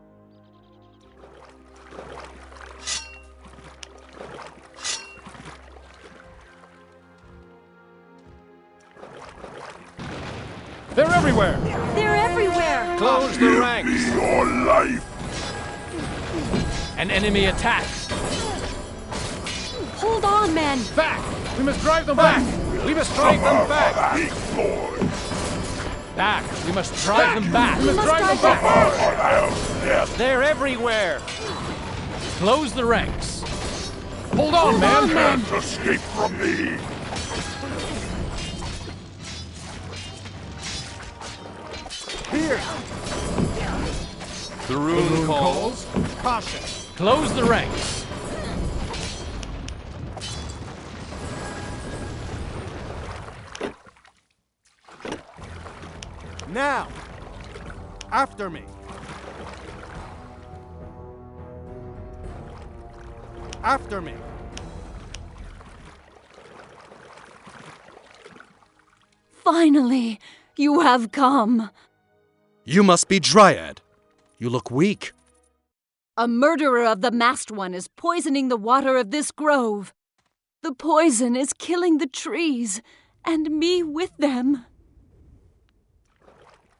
They're everywhere. They're everywhere. Close the ranks. Your life. An enemy attacks. Hold on, men. Back. We must drive them back. We must drive them back. Back. We must drive them back. We must drive them back. They're everywhere. Close the ranks. Hold on, man. Can't escape from me. Here. The rune calls. Caution. Close the ranks. Now. After me. After me. Finally, you have come. You must be Dryad. You look weak. A murderer of the Masked One is poisoning the water of this grove. The poison is killing the trees, and me with them.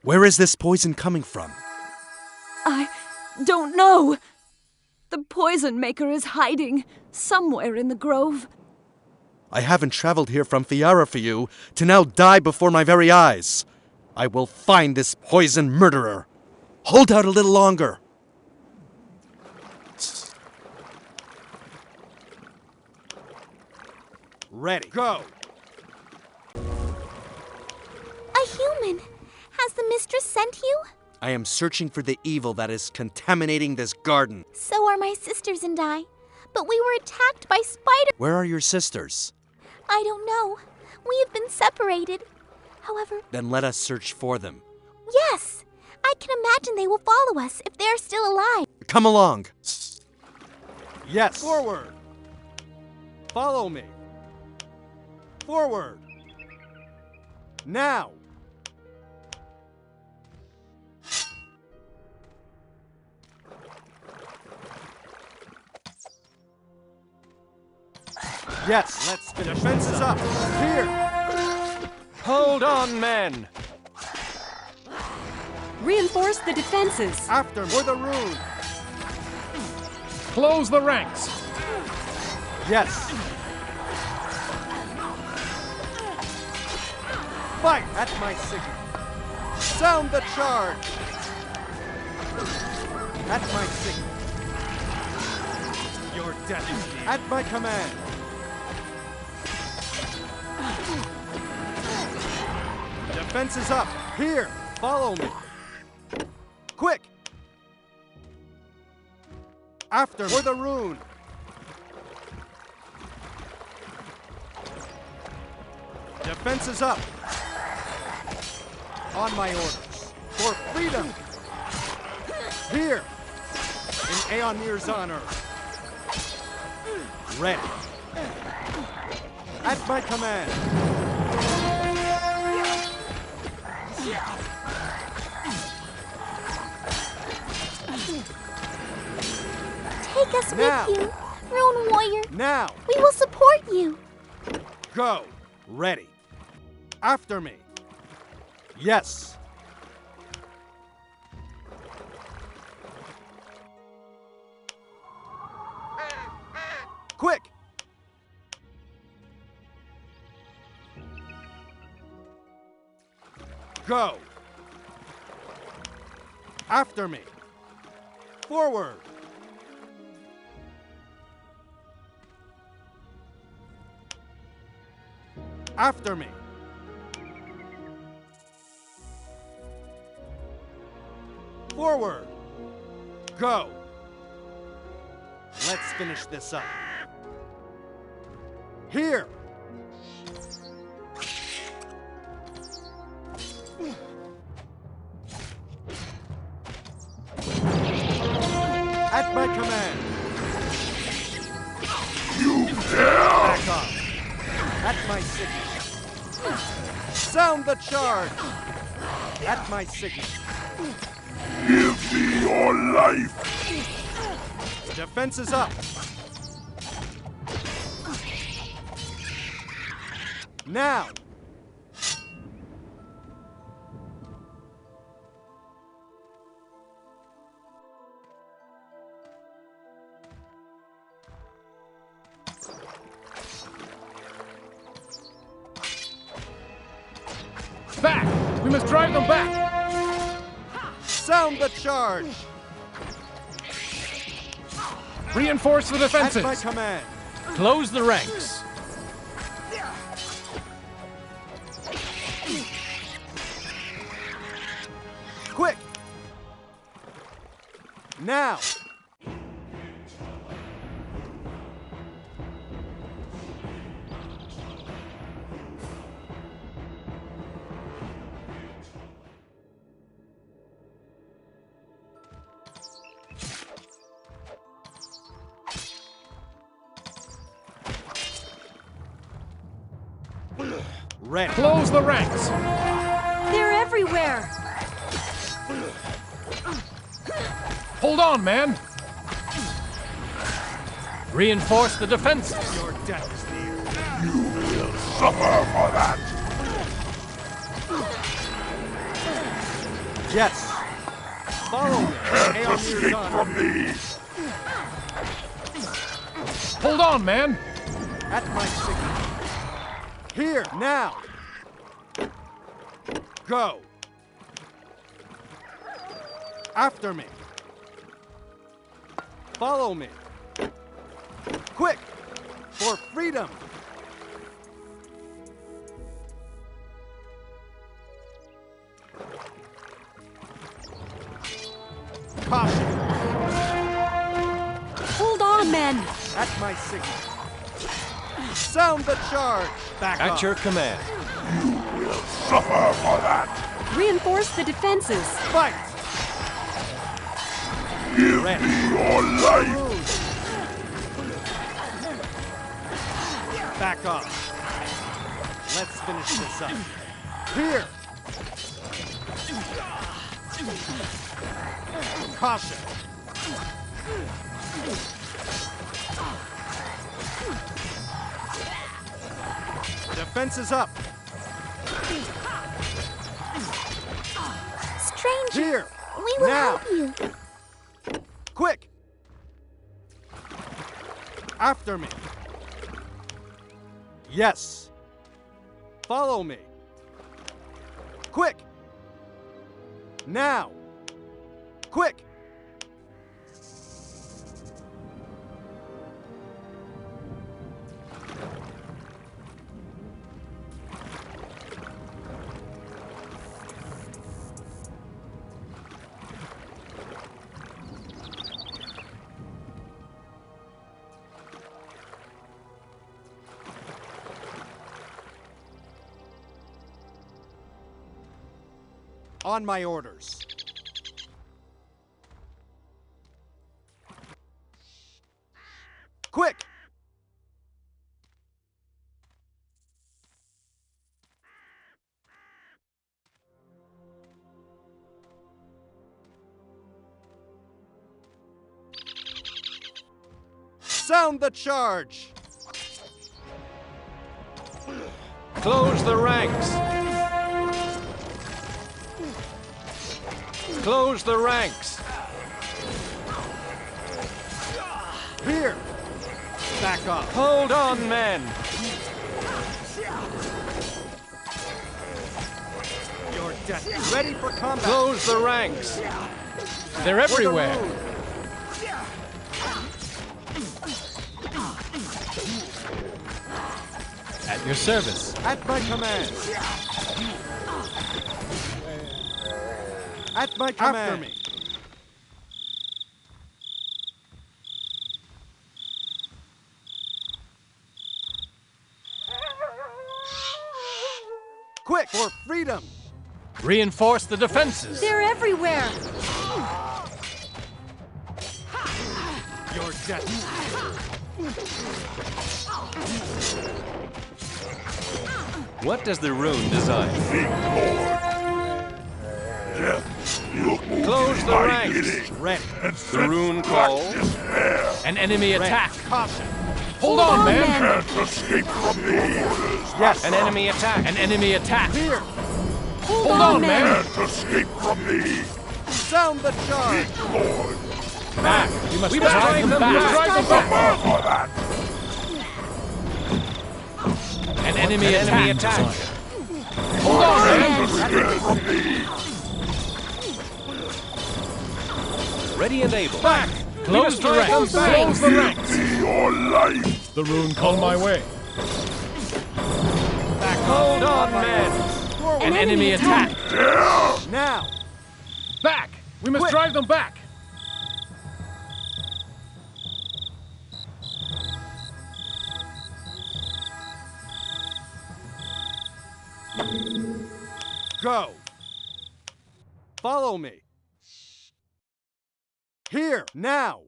Where is this poison coming from? I don't know. The poison maker is hiding somewhere in the grove. I haven't traveled here from Fiara for you to now die before my very eyes. I will find this poison murderer. Hold out a little longer. Ready. Go. A human. Has the mistress sent you? I am searching for the evil that is contaminating this garden. So are my sisters and I. But we were attacked by spiders. Where are your sisters? I don't know. We have been separated. However... Then let us search for them. Yes! I can imagine they will follow us if they are still alive. Come along. Yes. Forward. Follow me. Forward. Now. Yes, let's finish. Defenses up. Here. Hold on, men. Reinforce the defenses. After for the rune. Close the ranks. Yes. Fight at my signal. Sound the charge. At my signal. Your death is near. At my command. Defenses up. Here. Follow me. Quick. After for the rune. Defenses up. On my orders. For freedom. Here. In Aonir's honor. Ready. At my command. Take us now. with you, Rune Warrior. Now. We will support you. Go. Ready. After me. Yes. Quick! Go! After me! Forward! After me! Forward! Go! Let's finish this up. Here! At my command! You dare! Back off! At my signal! Sound the charge! At my signal! Give me your life! Defense is up! Now! Back! We must drive them back! Sound the charge! Reinforce the defenses! At my command! Close the ranks! Quick! Now! Ready. Close the ranks! They're everywhere! Hold on, man! Reinforce the defenses! Your death is near. You will suffer for that! Yes! Follow me! Can't escape from me! Hold on, man! At my signal. Here, now! Go! After me! Follow me! Quick! For freedom! Caution! Hold on, men! At my signal. Sound the charge! Back At up. your command. You will suffer for that! Reinforce the defenses! Fight! Give Ready. me your life! Back off. Let's finish this up. Here! Caution! Defense is up! Stranger, Here! we will Now. help you. Quick! After me! Yes! Follow me! Quick! Now! Quick! On my orders. Quick! Sound the charge! Close the ranks! Close the ranks! Here! Back off. Hold on, men. Your death is ready for combat. Close the ranks. They're everywhere. At your service. At my command. At my command. After me. Quick, for freedom! Reinforce the defenses. They're everywhere. Your death. What does the rune design? Close the ranks. Ready. The rune calls. An enemy attack. Caution. Hold on, men. Can't escape from me. Yes. An enemy attack. An enemy attack. Here. Hold on, men. Can't escape from me. Sound the charge. Back. We must drive them back. An enemy attack. Hold on, men. Ready and able. Back. Close the ranks. Close the ranks. Be your life. The rune called my way. Back. Hold on, men. An enemy attack. Now. Back. We must drive them back. Go. Follow me. Here, now.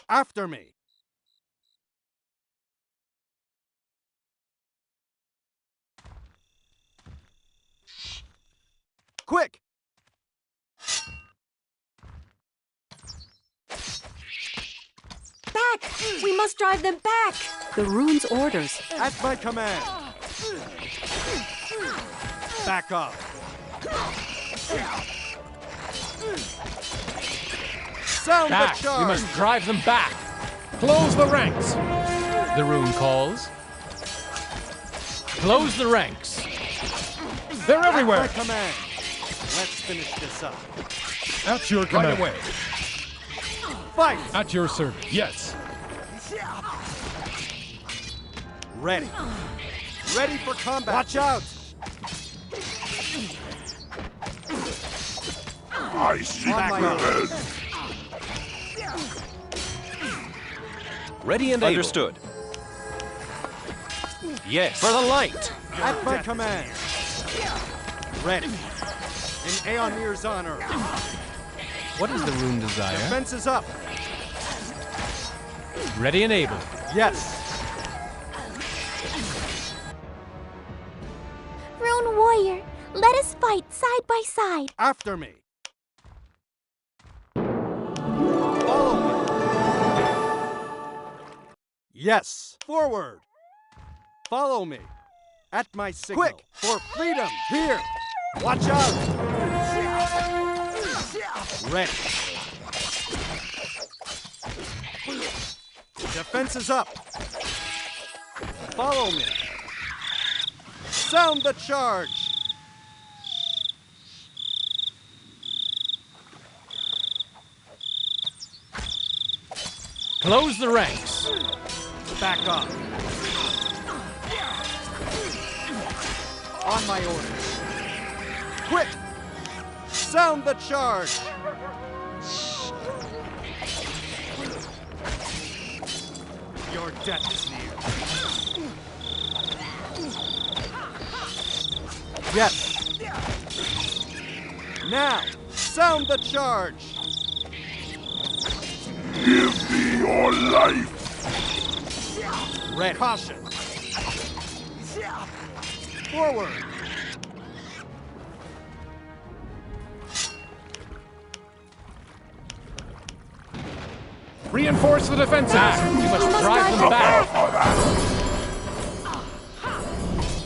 After me. Quick. Back! We must drive them back! The rune's orders. At my command. Back up. Sound Back. the charge. We must drive them back. Close the ranks. The rune calls. Close the ranks. They're everywhere. At my command. Let's finish this up. At your command. Right away. Fight. At your service. Yes. Ready. Ready for combat. Watch out. I see red. Ready and understood. Yes. For the light. At my command. Ready. In Aeonir's honor. What is the rune desire? Defense is up. Ready and able. Yes. Rune warrior, let us fight side by side. After me. Follow me. Yes. Forward. Follow me. At my signal. Quick, for freedom. Here. Watch out. Ready. Defense is up. Follow me. Sound the charge. Close the ranks. Back off. On my orders. Quick! Sound the charge! Your death is near. Yes. Now, sound the charge! Give me your life. Red. Caution. Forward. Reinforce the defenses. We must drive them back.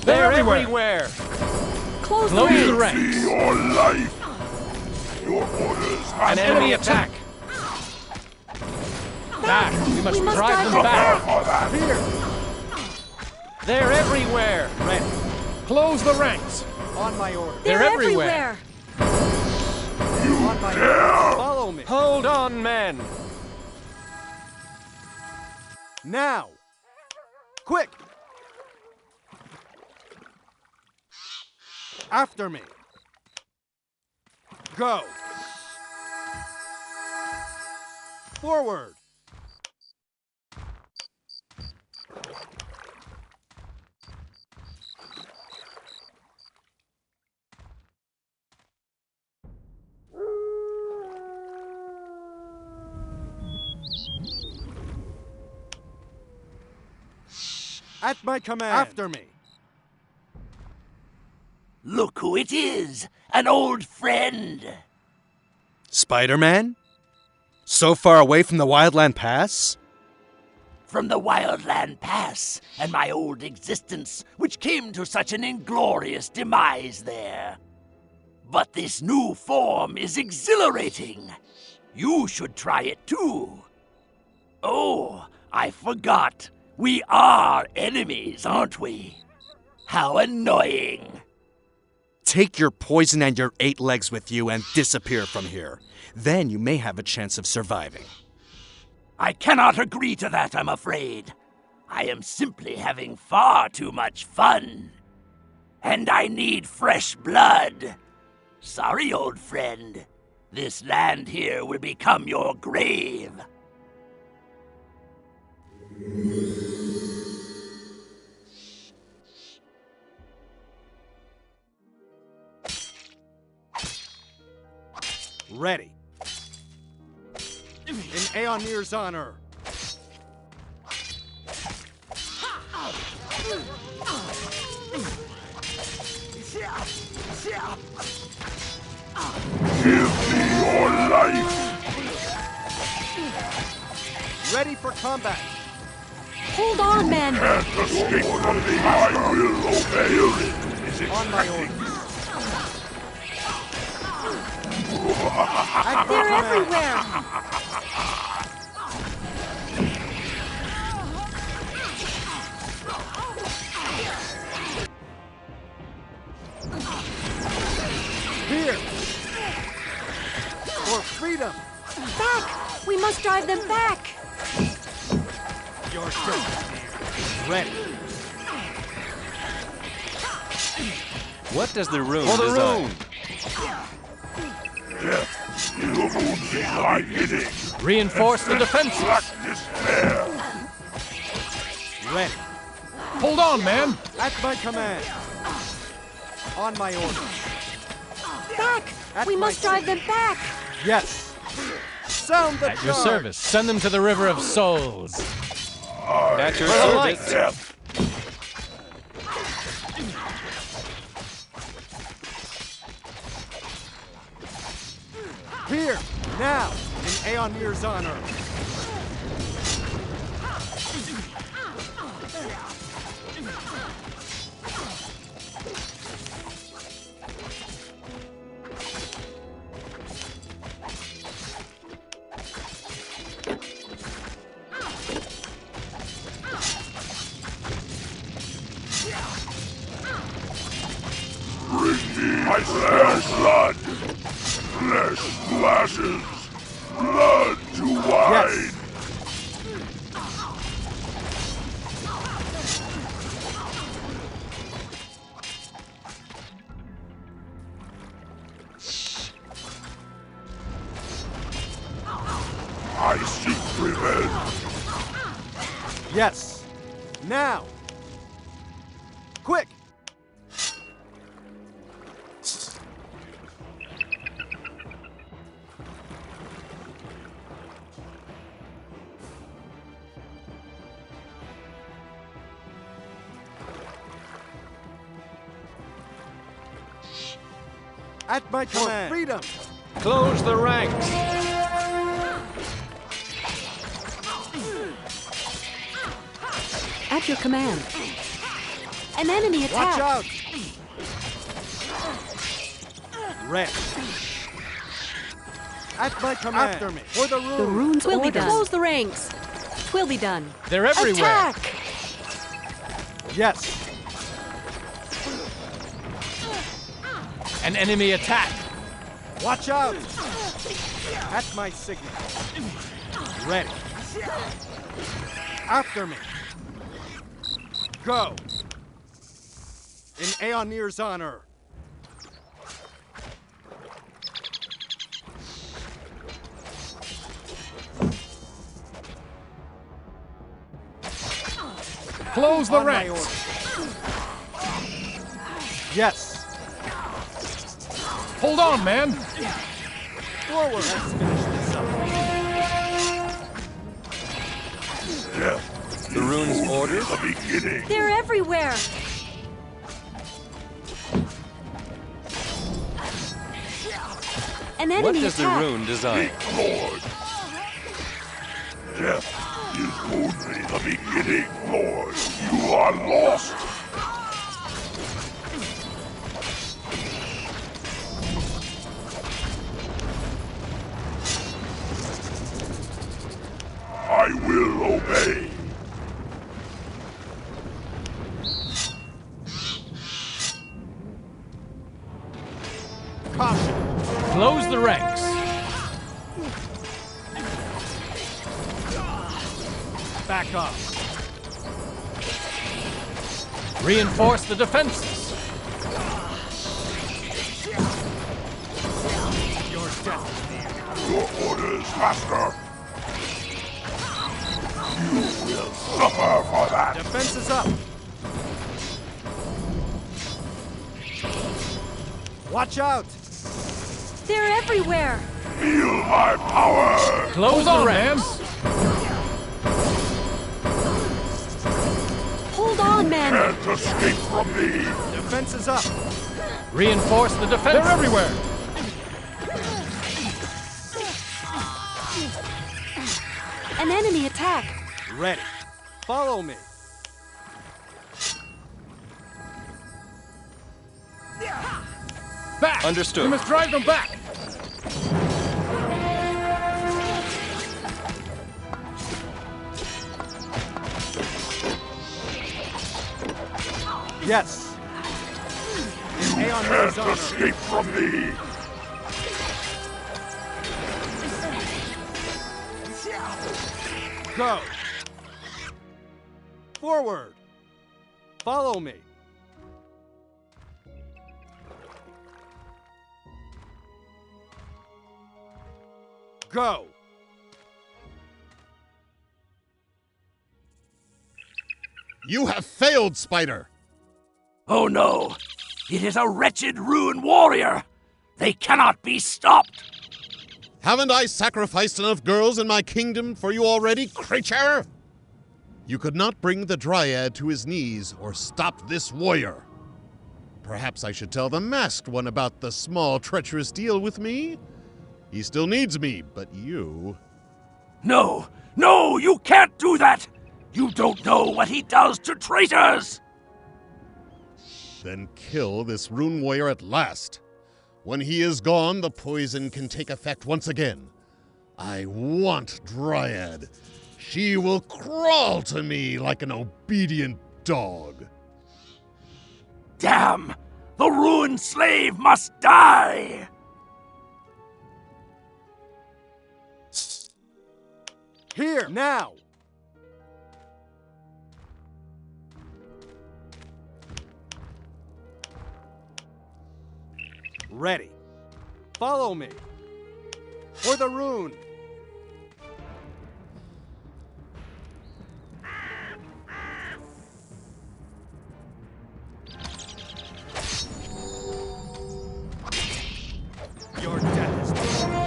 They're everywhere. Close the ranks. ranks. Your life. An enemy attack! Back! We must drive them back! Here! They're everywhere! Ready. Close the ranks! On my order. They're everywhere! On my order. Follow me. Hold on, men! Now! Quick! After me! Go! Forward! At my command! After me! Look who it is! An old friend! Spider-Man? So far away from the Wildland Pass? From the Wildland Pass and my old existence, which came to such an inglorious demise there. But this new form is exhilarating. You should try it too. Oh, I forgot. We are enemies, aren't we? How annoying. Take your poison and your 8 legs with you and disappear from here. Then you may have a chance of surviving. I cannot agree to that, I'm afraid. I am simply having far too much fun. And I need fresh blood. Sorry, old friend. This land here will become your grave. Ready. In Aeonir's honor. Give me your life! Ready for combat. Hold on, man. Can't escape from me. I will obey. Is it on my orders? They're everywhere. Here! For freedom! Back! We must drive them back! Your turn. Ready. What does the rune For the design? rune! Death will be my bidding. Reinforce the defenses! Despair. Ready. Hold on, man! At my command. On my order. Back! At We my must drive them back! Yes. Sound the At your charge. service. Send them to the River of Souls. At your For the light. service. Death. Here, now, in Aeonir's honor. Bring me my blood. Flesh splashes. Blood to wine. I seek revenge. Yes. Now. Quick. At my command. For freedom. Close the ranks! At your command. An enemy attack! Watch out! Red. At my command. After me. For the rune. The rune's Will be orders. done. Close the ranks. Will be done. They're everywhere. Attack! Yes. An enemy attack. Watch out. At my signal. Ready. After me. Go. In Aeonir's honor. Close the On my ranks. Yes. Hold on, man. Forward. Let's finish this up. The rune's orders? The beginning. They're everywhere. An enemy What does the attack. rune design? Lord. Death is only the beginning, Lord. You are lost. I will obey. Caution. Close the ranks. Back off. Reinforce the defenses. Your death is near. Your orders, Master. You will suffer for that. Defense is up. Watch out. They're everywhere. Feel my power. Close the ranks. Hold on, men. Can't escape from me. Defense is up. Reinforce the defenses. They're everywhere. An enemy attack. Ready. Follow me. Back. Understood. We must drive them back. Yes. In Aeonir's Can't honor. escape from me. Go. Forward. Follow me. Go. You have failed, Spider! Oh no! It is a wretched rune warrior! They cannot be stopped! Haven't I sacrificed enough girls in my kingdom for you already, creature? You could not bring the Dryad to his knees or stop this warrior. Perhaps I should tell the masked one about the small, treacherous deal with me? He still needs me, but you... No! No! You can't do that! You don't know what he does to traitors! Then kill this rune warrior at last. When he is gone, the poison can take effect once again. I want Dryad. She will crawl to me like an obedient dog. Damn! The ruined slave must die! Here, now! Ready. Follow me. For the rune. Your death is near.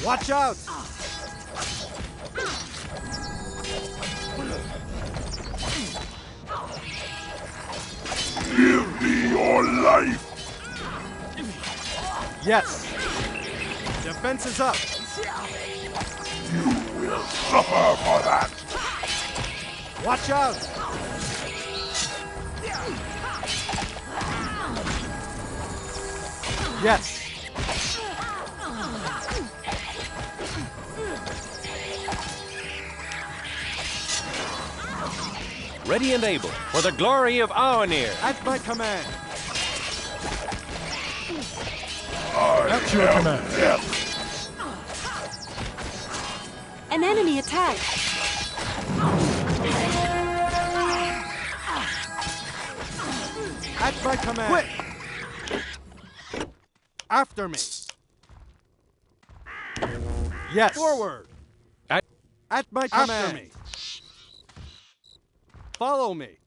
Watch out! Give me your life! Yes. Defense is up. You will suffer for that! Watch out! Yes! Ready and able, for the glory of Aonir. At my command! At your command. An enemy attack. At my command! Quick! After me! Yes! Forward! At my command! After me! Follow me!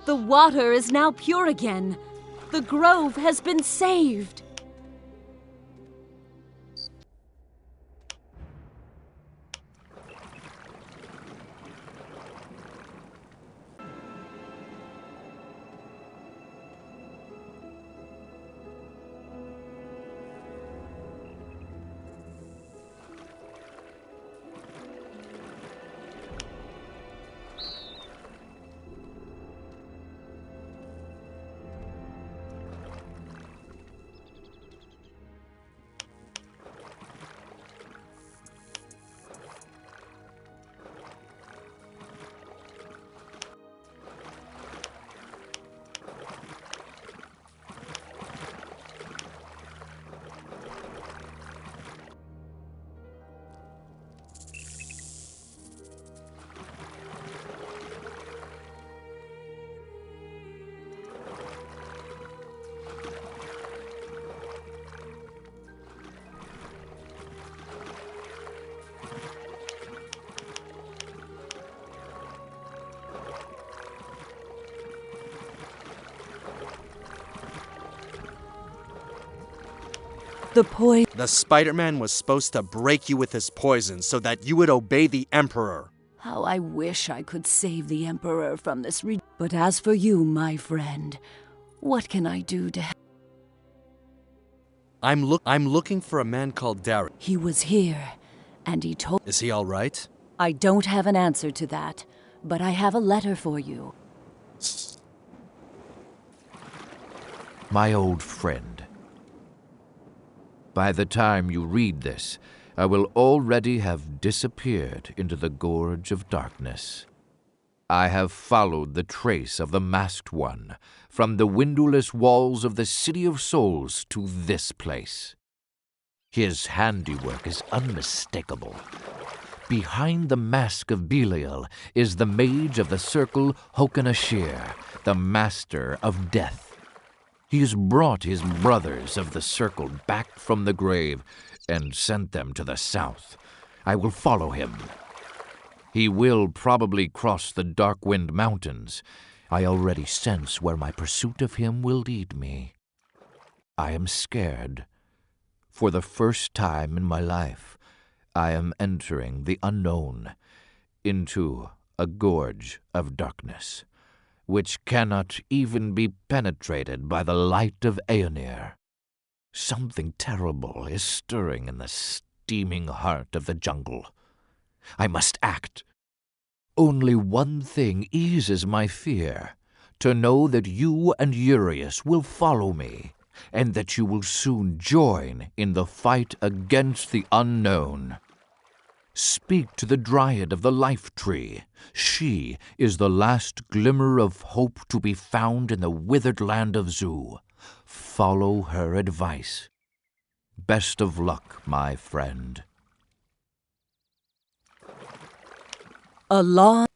The water is now pure again. The grove has been saved. The Spider-Man was supposed to break you with his poison so that you would obey the Emperor. How I wish I could save the Emperor from this But as for you, my friend, what can I do to help? I'm looking for a man called Dryad. He was here, and he told... Is he all right? I don't have an answer to that, but I have a letter for you. My old friend. By the time you read this, I will already have disappeared into the Gorge of Darkness. I have followed the trace of the Masked One from the windowless walls of the City of Souls to this place. His handiwork is unmistakable. Behind the mask of Belial is the mage of the circle Hokanashir, the master of death. He has brought his brothers of the circle back from the grave and sent them to the south. I will follow him. He will probably cross the Darkwind Mountains. I already sense where my pursuit of him will lead me. I am scared. For the first time in my life, I am entering the unknown, into a gorge of darkness, which cannot even be penetrated by the light of Aonir. Something terrible is stirring in the steaming heart of the jungle. I must act. Only one thing eases my fear, to know that you and Urius will follow me, and that you will soon join in the fight against the unknown. Speak to the Dryad of the Life Tree. She is the last glimmer of hope to be found in the withered land of Zu. Follow her advice. Best of luck, my friend. What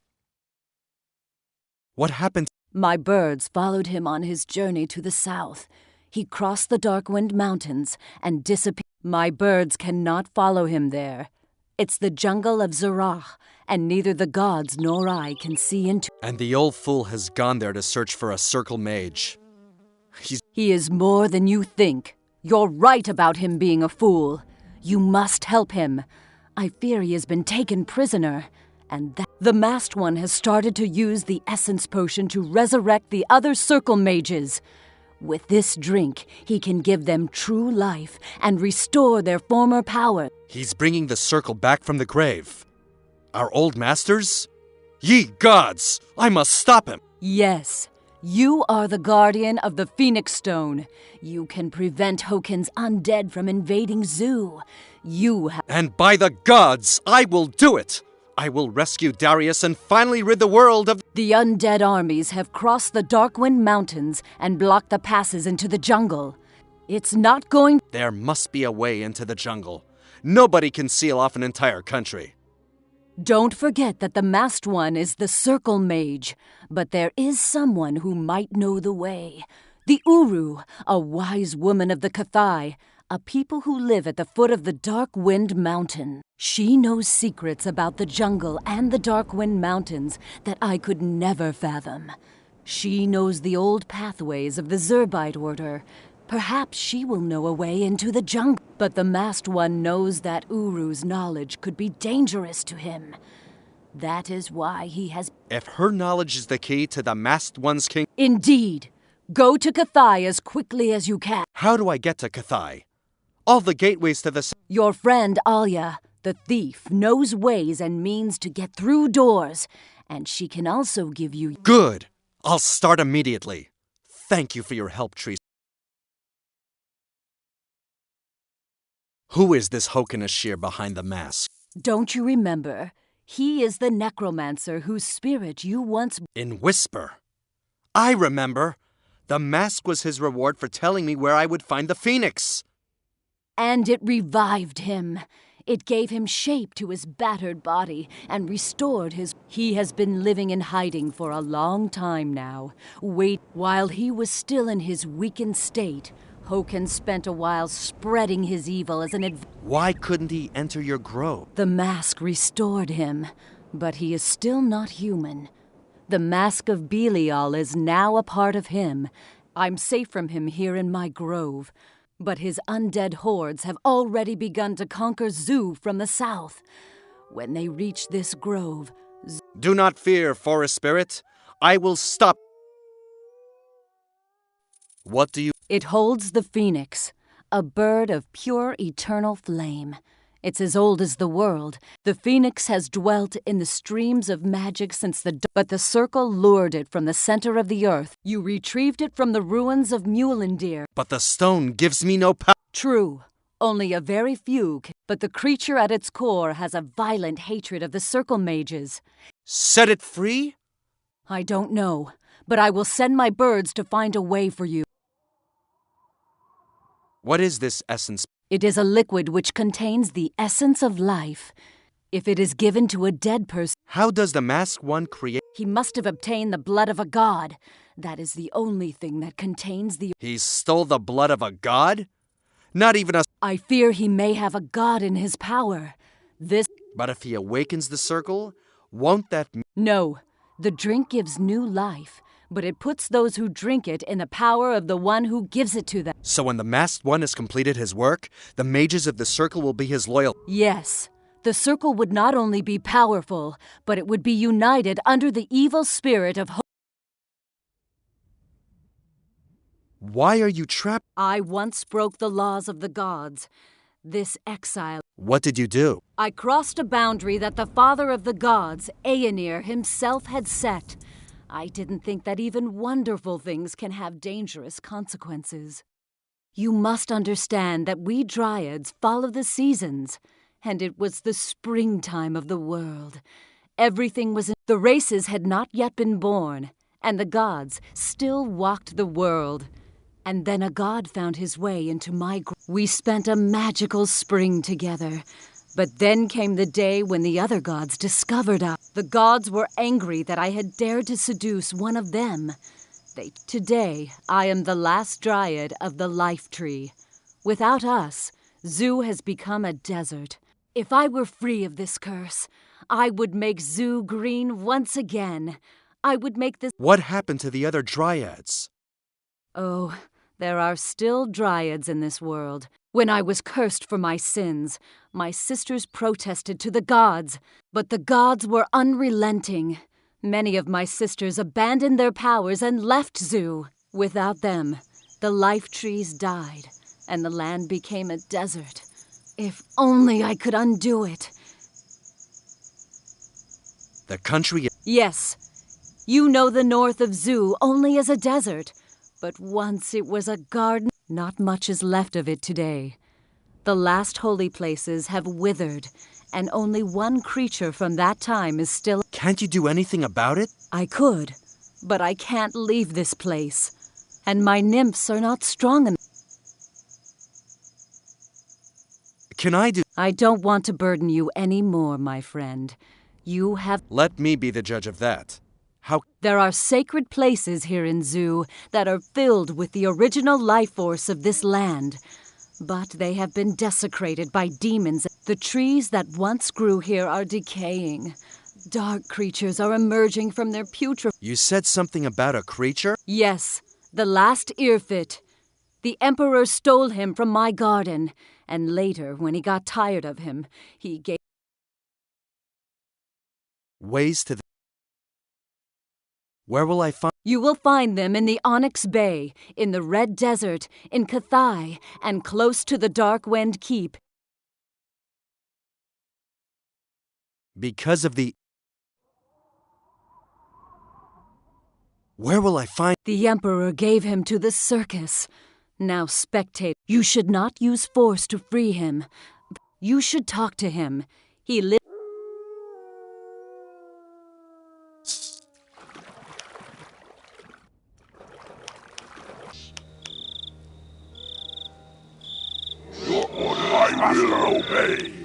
happened? My birds followed him on his journey to the south. He crossed the Darkwind Mountains and disappeared. My birds cannot follow him there. It's the jungle of Zerach, and neither the gods nor I can see into. And the old fool has gone there to search for a circle mage. He is more than you think. You're right about him being a fool. You must help him. I fear he has been taken prisoner, and that the masked one has started to use the essence potion to resurrect the other circle mages. With this drink, he can give them true life and restore their former power. He's bringing the circle back from the grave. Our old masters? Ye gods! I must stop him! Yes, you are the guardian of the Phoenix Stone. You can prevent Hoken's undead from invading Zu. And by the gods, I will do it! I will rescue Darius and finally rid the world of— The undead armies have crossed the Darkwind Mountains and blocked the passes into the jungle. It's not going— There must be a way into the jungle. Nobody can seal off an entire country. Don't forget that the masked one is the circle mage, but there is someone who might know the way. The Uru, a wise woman of the Cathai, a people who live at the foot of the Darkwind Mountain. She knows secrets about the jungle and the Darkwind Mountains that I could never fathom. She knows the old pathways of the Zerbite Order. Perhaps she will know a way into the jungle. But the masked one knows that Uru's knowledge could be dangerous to him. That is why he has— If her knowledge is the key to the masked one's king— Indeed. Go to Cathai as quickly as you can. How do I get to Cathai? All the gateways to the— Your friend Alia, the thief, knows ways and means to get through doors, and she can also give you— Good! I'll start immediately. Thank you for your help, Tree. Who is this Hoken Ashir behind the mask? Don't you remember? He is the necromancer whose spirit you once— In Whisper. I remember. The mask was his reward for telling me where I would find the phoenix. And it revived him. It gave him shape to his battered body and restored his— He has been living in hiding for a long time now. While he was still in his weakened state, Hoken spent a while spreading his evil as an— Why couldn't he enter your grove? The mask restored him, but he is still not human. The mask of Belial is now a part of him. I'm safe from him here in my grove. But his undead hordes have already begun to conquer Zu from the south. When they reach this grove— Do not fear, forest spirit. I will stop. What do you— It holds the phoenix, a bird of pure eternal flame. It's as old as the world. The phoenix has dwelt in the streams of magic since but the circle lured it from the center of the earth. You retrieved it from the ruins of Mulendir. But the stone gives me no power. True. Only a very few but the creature at its core has a violent hatred of the circle mages. Set it free? I don't know, but I will send my birds to find a way for you. What is this essence? It is a liquid which contains the essence of life. If it is given to a dead person— How does the masked one create— He must have obtained the blood of a god. That is the only thing that contains the— He stole the blood of a god? Not even a— I fear he may have a god in his power. But if he awakens the circle, won't that— No. The drink gives new life, but it puts those who drink it in the power of the one who gives it to them. So when the masked one has completed his work, the mages of the circle will be his loyal— Yes. The circle would not only be powerful, but it would be united under the evil spirit of hope. Why are you trapped? I once broke the laws of the gods. This exile— What did you do? I crossed a boundary that the father of the gods, Aenir, himself had set. I didn't think that even wonderful things can have dangerous consequences. You must understand that we Dryads follow the seasons, and it was the springtime of the world. Everything was the races had not yet been born, and the gods still walked the world. And then a god found his way into my We spent a magical spring together. But then came the day when the other gods discovered us. The gods were angry that I had dared to seduce one of them. Today, I am the last Dryad of the Life Tree. Without us, Zoo has become a desert. If I were free of this curse, I would make Zoo green once again. I would make this... What happened to the other Dryads? Oh, there are still Dryads in this world. When I was cursed for my sins, my sisters protested to the gods, but the gods were unrelenting. Many of my sisters abandoned their powers and left Zoo. Without them, the life trees died, and the land became a desert. If only I could undo it. The country... Yes, you know the north of Zoo only as a desert, but once it was a garden. Not much is left of it today. The last holy places have withered, and only one creature from that time is still... Can't you do anything about it? I could, but I can't leave this place. And my nymphs are not strong enough. Can I do... I don't want to burden you any more, my friend. You have... Let me be the judge of that. How... There are sacred places here in Zoo that are filled with the original life force of this land. But they have been desecrated by demons. The trees that once grew here are decaying. Dark creatures are emerging from their putrid... You said something about a creature? Yes, the last Earfit. The Emperor stole him from my garden, and later, when he got tired of him, he gave... Ways to the... Where will I find... You will find them in the Onyx Bay, in the Red Desert, in Cathai, and close to the Darkwind Keep. Because of the... Where will I find... The Emperor gave him to the circus. Now spectate. You should not use force to free him. You should talk to him. He lives... Your order I will obey.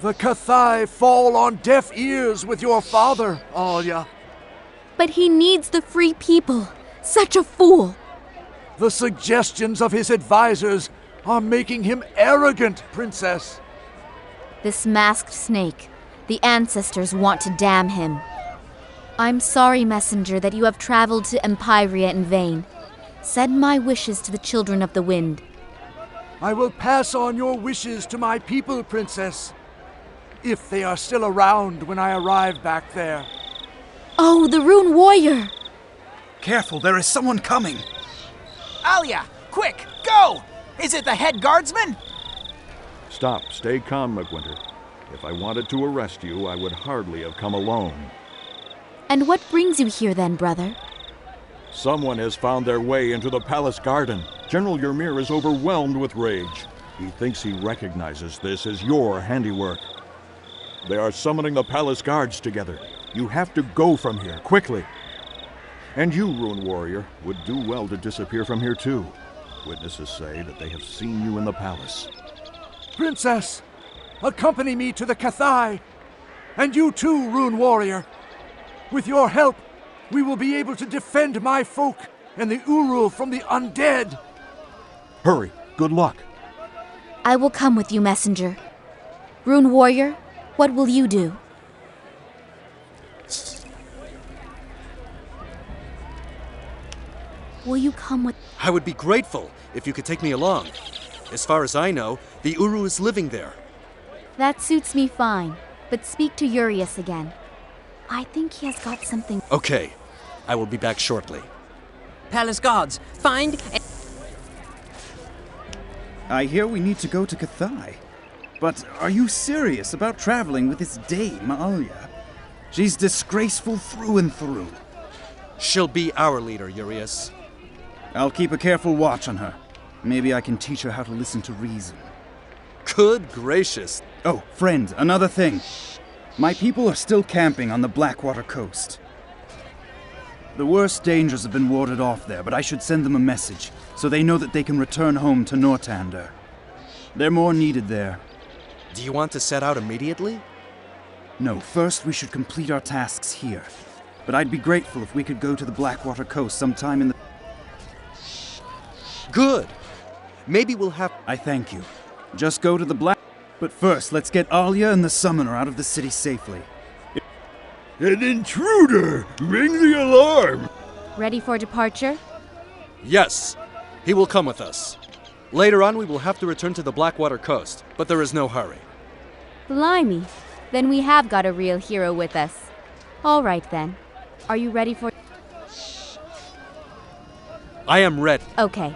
The Cathai fall on deaf ears with your father, Alia. But he needs the free people. Such a fool. The suggestions of his advisors are making him arrogant, Princess. This masked snake. The ancestors want to damn him. I'm sorry, Messenger, that you have traveled to Empyria in vain. Send my wishes to the children of the wind. I will pass on your wishes to my people, Princess. If they are still around when I arrive back there. Oh, the Rune Warrior! Careful, there is someone coming. Alia, quick, go! Is it the head guardsman? Stop, stay calm, McWinter. If I wanted to arrest you, I would hardly have come alone. And what brings you here then, brother? Someone has found their way into the palace garden. General Ymir is overwhelmed with rage. He thinks he recognizes this as your handiwork. They are summoning the palace guards together. You have to go from here, quickly. And you, Rune Warrior, would do well to disappear from here too. Witnesses say that they have seen you in the palace. Princess, accompany me to the Cathai. And you too, Rune Warrior. With your help, we will be able to defend my folk and the Uru from the undead. Hurry, good luck. I will come with you, messenger. Rune warrior, what will you do? Will you come with... I would be grateful if you could take me along. As far as I know, the Uru is living there. That suits me fine, but speak to Urius again. I think he has got something... Okay, I will be back shortly. Palace guards, find... I hear we need to go to Cathai. But are you serious about traveling with this dame, Alia? She's disgraceful through and through. She'll be our leader, Urius. I'll keep a careful watch on her. Maybe I can teach her how to listen to reason. Good gracious. Oh, friend, another thing. My people are still camping on the Blackwater coast. The worst dangers have been warded off there, but I should send them a message, so they know that they can return home to Nortander. They're more needed there. Do you want to set out immediately? No, first we should complete our tasks here. But I'd be grateful if we could go to the Blackwater coast sometime in the... Good! Maybe we'll have... I thank you. Just go to the Black... But first, let's get Alia and the Summoner out of the city safely. An intruder! Ring the alarm! Ready for departure? Yes, he will come with us. Later on, we will have to return to the Blackwater coast, but there is no hurry. Blimey, then we have got a real hero with us. All right then. Are you ready for... I am ready. Okay.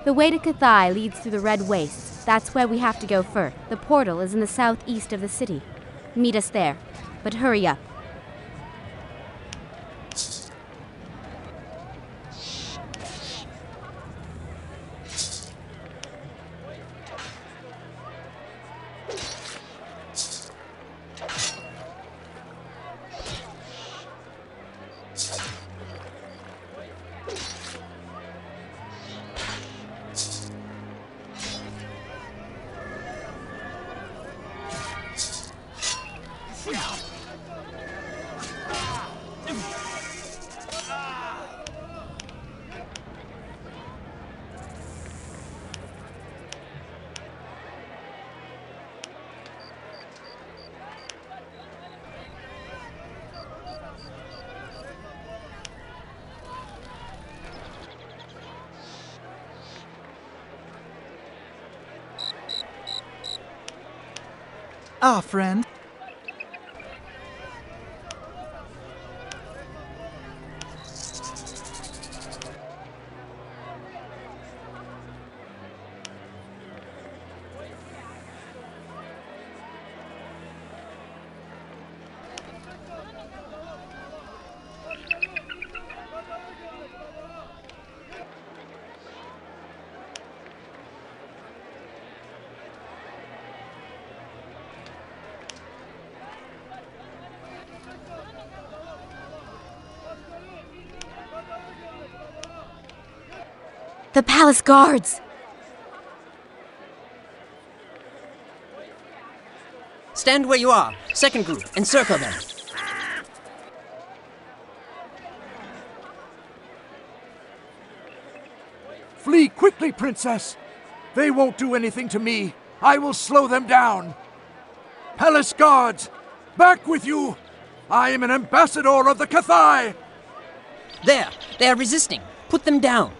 The way to Cathai leads through the Red Waste. That's where we have to go first. The portal is in the southeast of the city. Meet us there. But hurry up. Ah, friend. The palace guards! Stand where you are. Second group, encircle them. Flee quickly, princess! They won't do anything to me. I will slow them down. Palace guards, back with you! I am an ambassador of the Cathai! There, they are resisting. Put them down.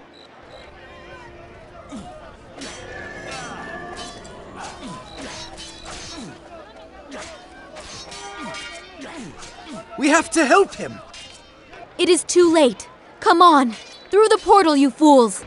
We have to help him! It is too late. Come on! Through the portal, you fools!